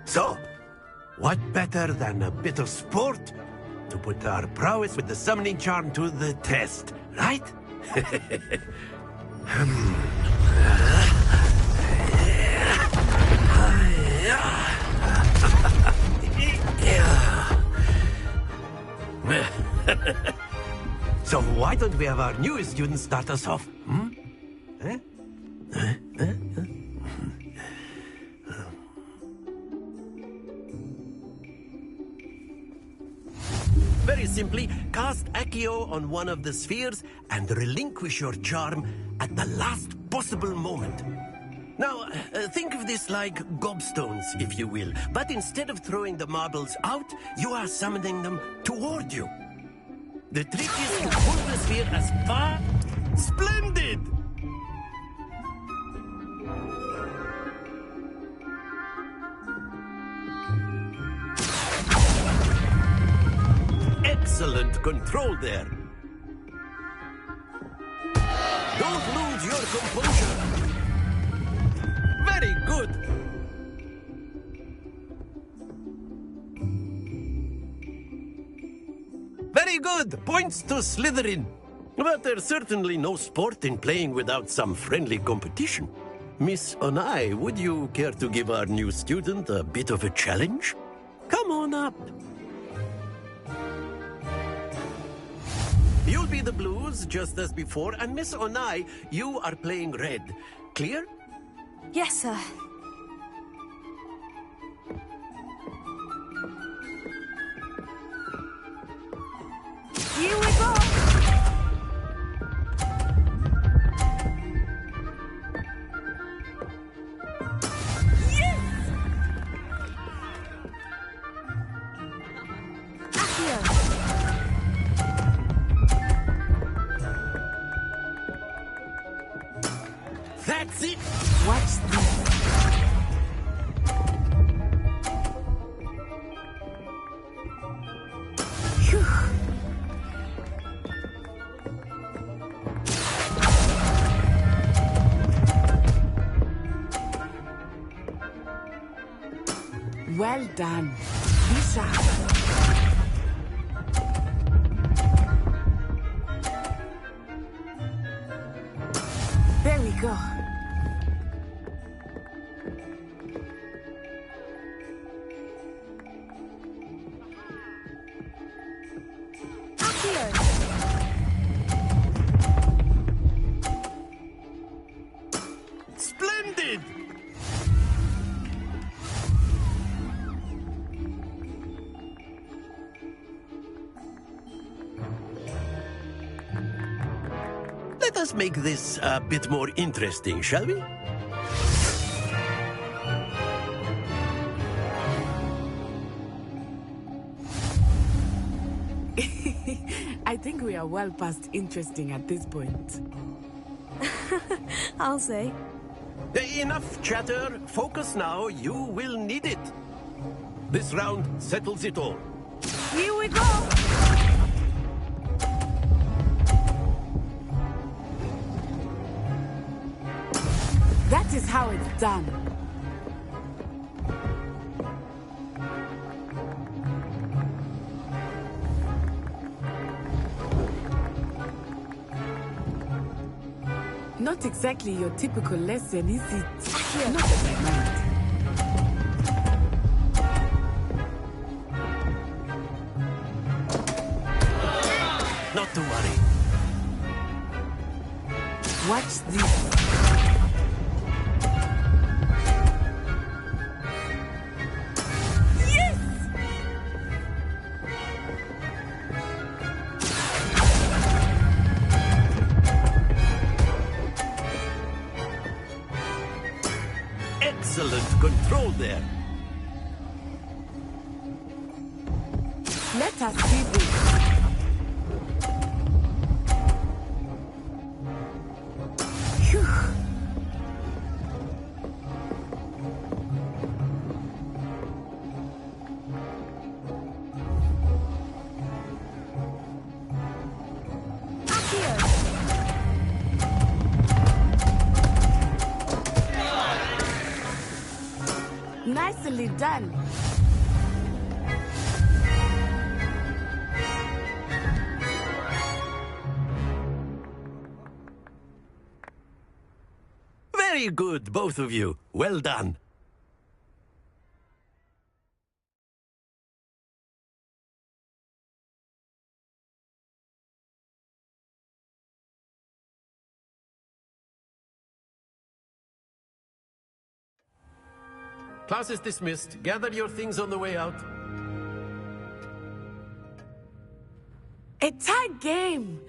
So, what better than a bit of sport to put our prowess with the summoning charm to the test, right? So why don't we have our newest student start us off? Very simply, cast Accio on one of the spheres and relinquish your charm at the last possible moment. Now, think of this like gobstones, if you will. But instead of throwing the marbles out, you are summoning them toward you. The trick is to pull the sphere as far... Splendid! Excellent control there. Don't lose your composure. Very good. Very good. Points to Slytherin. But there's certainly no sport in playing without some friendly competition. Miss Onai, would you care to give our new student a bit of a challenge? Come on up. You'll be the blues, just as before, and Miss Onai, you are playing red. Clear? Yes, sir. Well done. Be sharp. There we go. Splendid! Let us make this a bit more interesting, shall we? I think we are well past interesting at this point. I'll say. Enough chatter. Focus now. You will need it. This round settles it all. Here we go! That is how it's done. Not exactly your typical lesson, is it? Not that I mind. Not to worry. Watch this. Excellent control there. Let us see this. Phew. Nicely done. Very good, both of you. Well done. Class is dismissed. Gather your things on the way out. A tight game.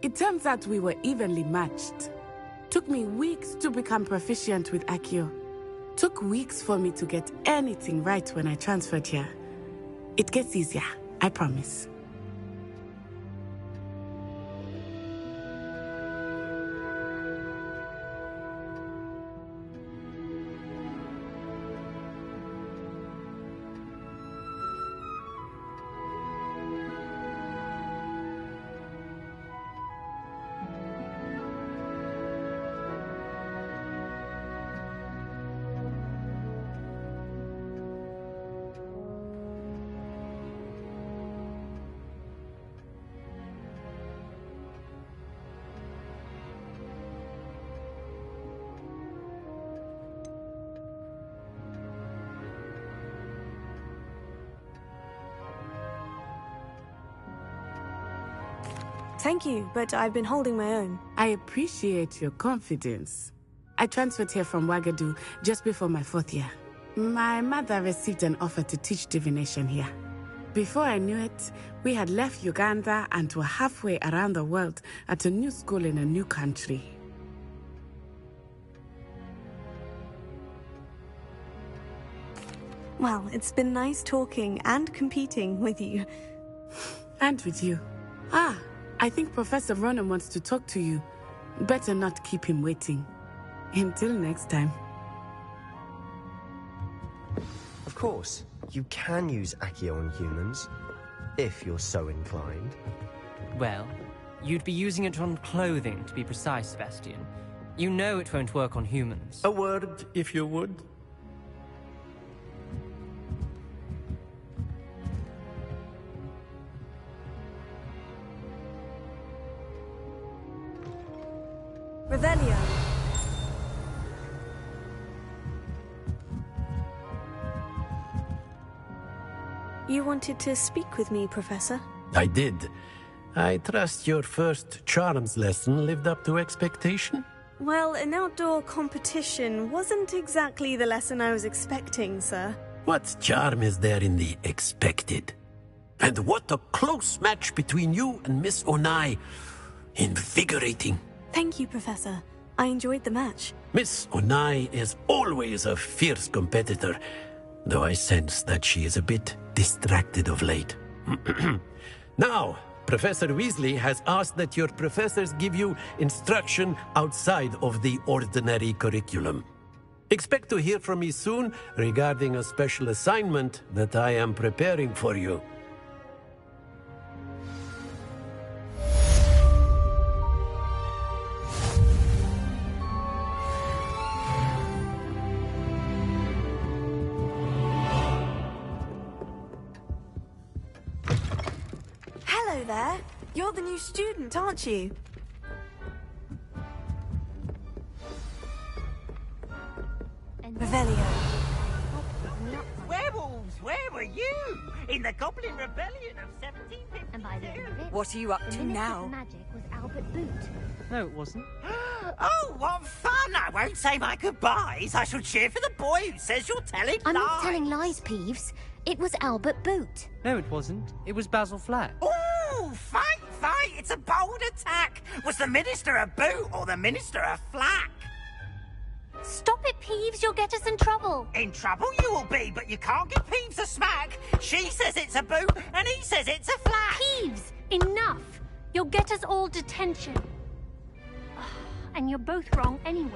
It turns out we were evenly matched. Took me weeks to become proficient with Accio. Took weeks for me to get anything right when I transferred here. It gets easier, I promise. Thank you, but I've been holding my own. I appreciate your confidence. I transferred here from Wagadu just before my 4th year. My mother received an offer to teach divination here. Before I knew it, we had left Uganda and were halfway around the world at a new school in a new country. Well, it's been nice talking and competing with you. And with you. Ah, I think Professor Ronan wants to talk to you. Better not keep him waiting. Until next time. Of course, you can use Accio on humans, if you're so inclined. Well, you'd be using it on clothing, to be precise, Sebastian. You know it won't work on humans. A word, if you would. Revelio. You wanted to speak with me, Professor? I did. I trust your first charms lesson lived up to expectation? Well, an outdoor competition wasn't exactly the lesson I was expecting, sir. What charm is there in the expected? And what a close match between you and Miss Onai. Invigorating. Thank you, Professor. I enjoyed the match. Miss Onai is always a fierce competitor, though I sense that she is a bit distracted of late. Now, Professor Weasley has asked that your professors give you instruction outside of the ordinary curriculum. Expect to hear from me soon regarding a special assignment that I am preparing for you. Hello there. You're the new student, aren't you? Revelio. Werewolves, where were you? In the Goblin Rebellion of 1752. And by the end of it, What are you up the to Minister now? for Magic was Albert Boot. No, it wasn't. Oh, what fun! I won't say my goodbyes. I shall cheer for the boy who says you're telling I'm lies. not telling lies, Peeves. It was Albert Boot. No, it wasn't. It was Basil Flack. Ooh, fight! It's a bold attack. Was the Minister a boot or the Minister a flack? Stop it, Peeves. You'll get us in trouble. In trouble you will be, but you can't give Peeves a smack. She says it's a boot, and he says it's a flack. Peeves, enough. You'll get us all detention. And you're both wrong anyway.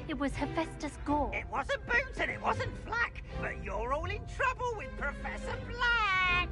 It was Hephaestus Gore. It wasn't boot and it wasn't flack, but you're all in trouble with Professor Black.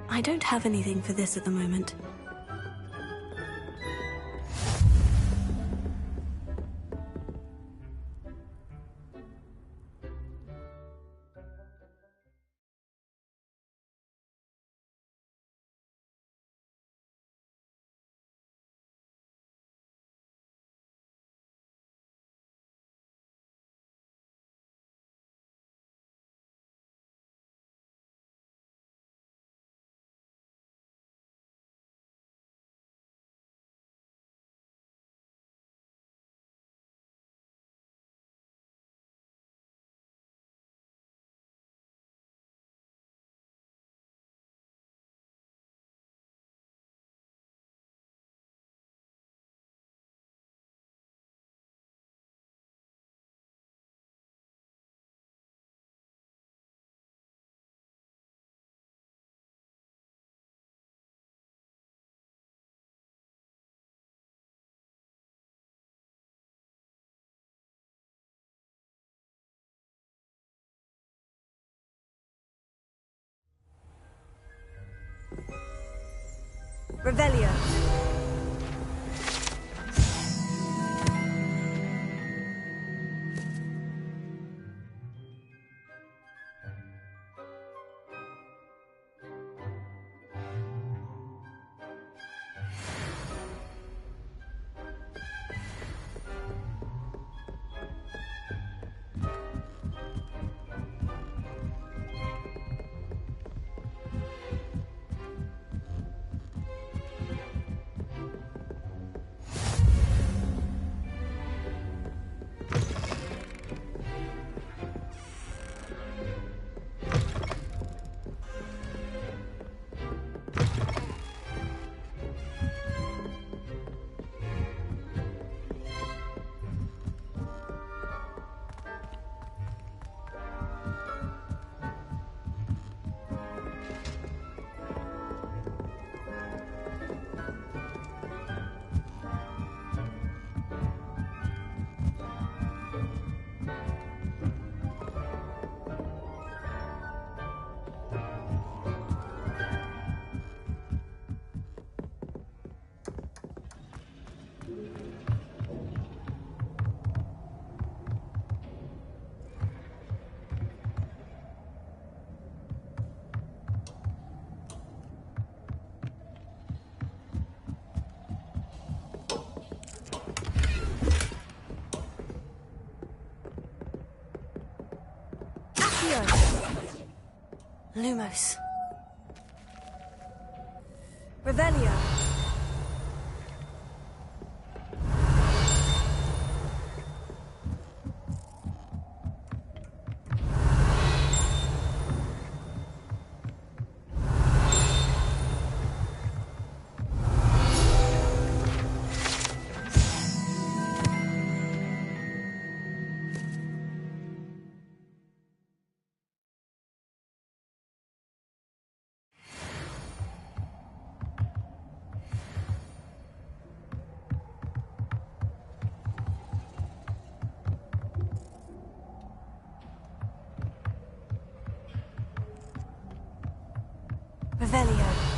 I don't have anything for this at the moment. Revelio. Lumos. Revelio. Revelio.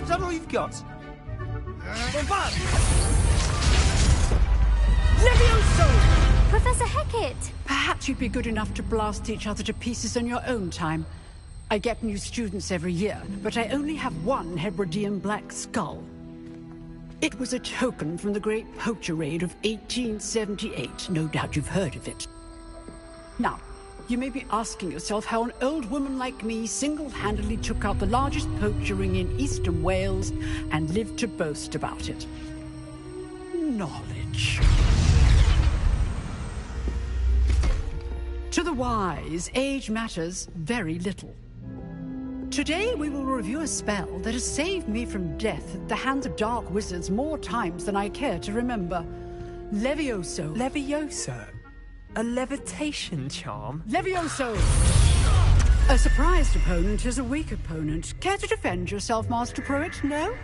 Is that all you've got? Levioso! Professor Hecat! Perhaps you'd be good enough to blast each other to pieces on your own time. I get new students every year, but I only have one Hebridean black skull. It was a token from the Great Poacher Raid of 1878. No doubt you've heard of it. Now, you may be asking yourself how an old woman like me single-handedly took out the largest poacher ring in eastern Wales and lived to boast about it. Knowledge. To the wise, age matters very little. Today we will review a spell that has saved me from death at the hands of dark wizards more times than I care to remember. Levioso. Levioso? A levitation charm? Levioso! A surprised opponent is a weak opponent. Care to defend yourself, Master Pruitt? No?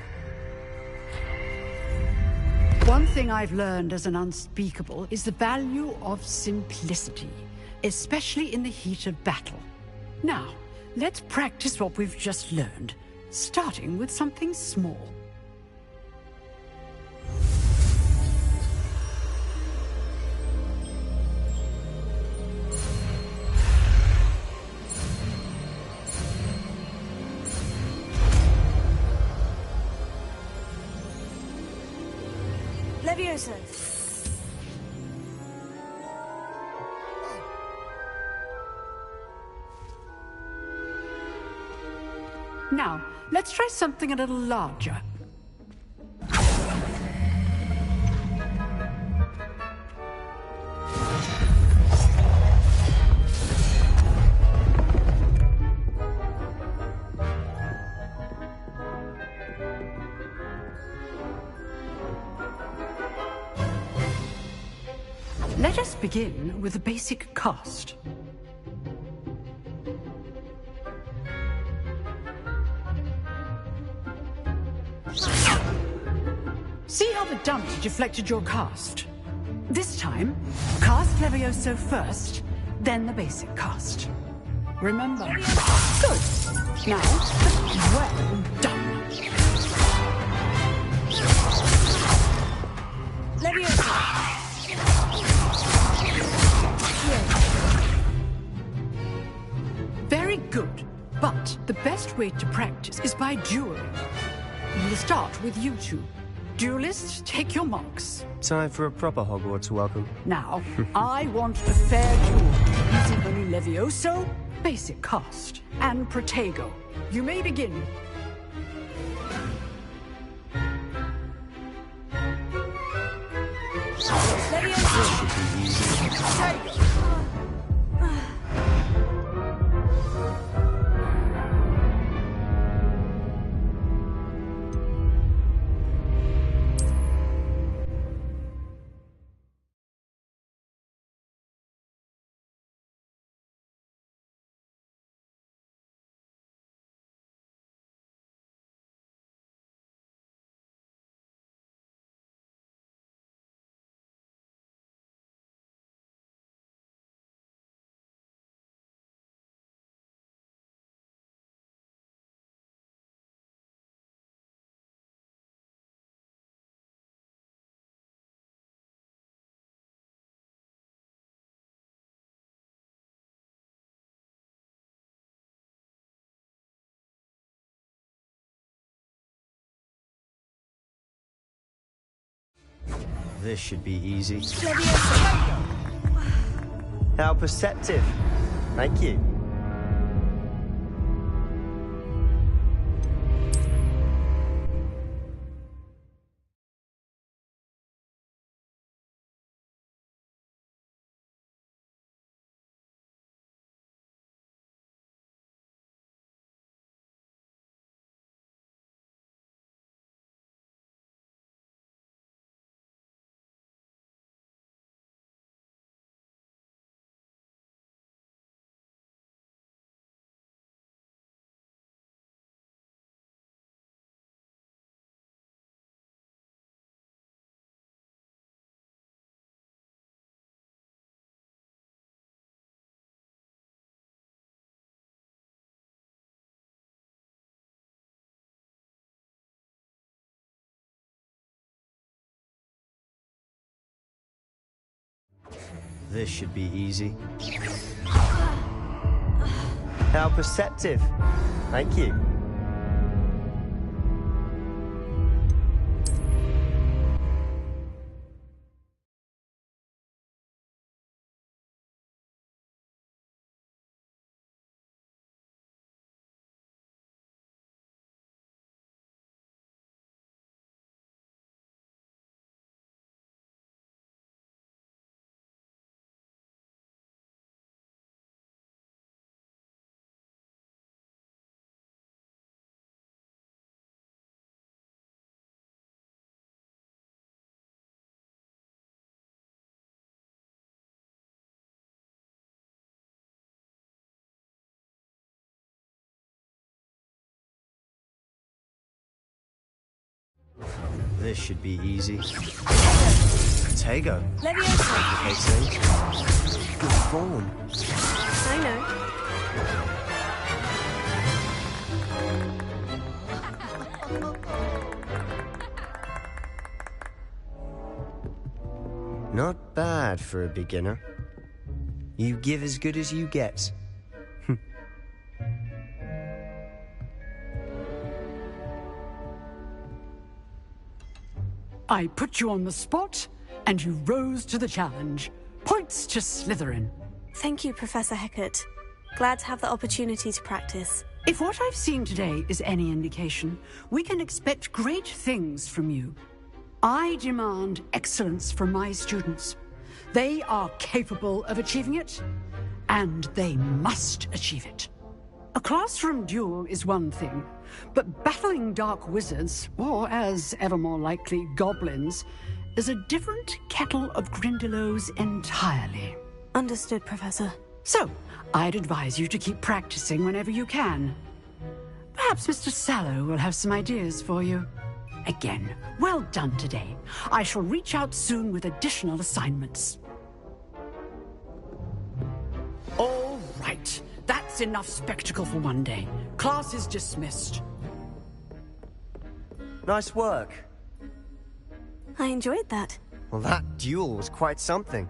One thing I've learned as an unspeakable is the value of simplicity, especially in the heat of battle. Now, let's practice what we've just learned, starting with something small. Levioso. Now, let's try something a little larger. Let us begin with a basic cast. See how the dummy deflected your cast? This time, cast Levioso first, then the basic cast. Remember? Good. Now, well done. Levioso. Very good. But the best way to practice is by dueling. We'll start with you two. Duelists, take your marks. Time for a proper Hogwarts welcome. Now, I want a fair duel, using only Levioso, basic cast, and Protego. You may begin. This should be easy. How perceptive. Thank you. This should be easy. How perceptive. Thank you. this should be easy. Tego. Leviosa. Good form. I know. Not bad for a beginner. You give as good as you get. I put you on the spot, and you rose to the challenge. Points to Slytherin. Thank you, Professor Hecat. Glad to have the opportunity to practice. If what I've seen today is any indication, we can expect great things from you. I demand excellence from my students. They are capable of achieving it, and they must achieve it. A classroom duel is one thing, but battling dark wizards, or as ever more likely, goblins, is a different kettle of Grindylows entirely. Understood, Professor. So, I'd advise you to keep practicing whenever you can. Perhaps Mr. Sallow will have some ideas for you. Again, well done today. I shall reach out soon with additional assignments. All right. That's enough spectacle for one day. Class is dismissed. Nice work. I enjoyed that. Well, that duel was quite something.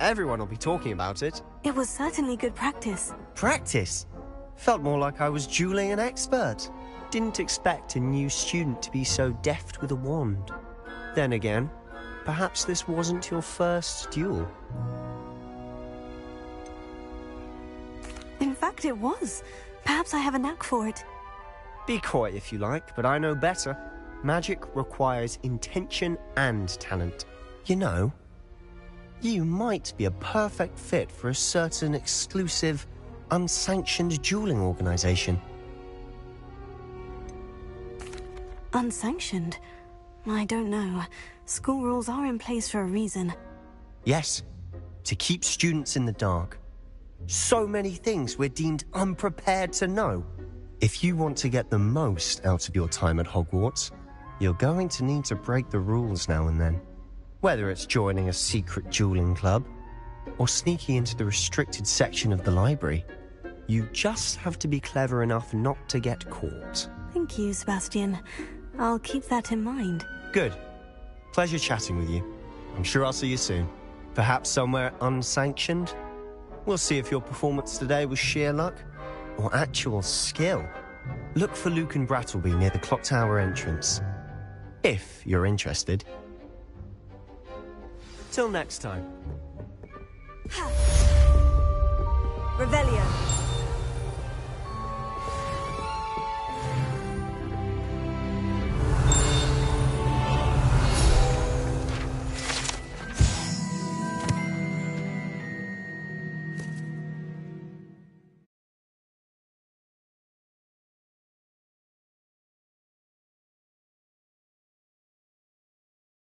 Everyone will be talking about it. It was certainly good practice. Practice? Felt more like I was dueling an expert. Didn't expect a new student to be so deft with a wand. Then again, perhaps this wasn't your first duel. In fact, it was. Perhaps I have a knack for it. Be coy if you like, but I know better. Magic requires intention and talent. You know, you might be a perfect fit for a certain exclusive, unsanctioned dueling organization. Unsanctioned? I don't know. School rules are in place for a reason. Yes, to keep students in the dark. So many things we're deemed unprepared to know. If you want to get the most out of your time at Hogwarts, you're going to need to break the rules now and then. Whether it's joining a secret dueling club, or sneaking into the restricted section of the library, you just have to be clever enough not to get caught. Thank you, Sebastian. I'll keep that in mind. Good. Pleasure chatting with you. I'm sure I'll see you soon. Perhaps somewhere unsanctioned? We'll see if your performance today was sheer luck or actual skill. Look for Luke and Brattleby near the clock tower entrance, if you're interested. Till next time. Revelio.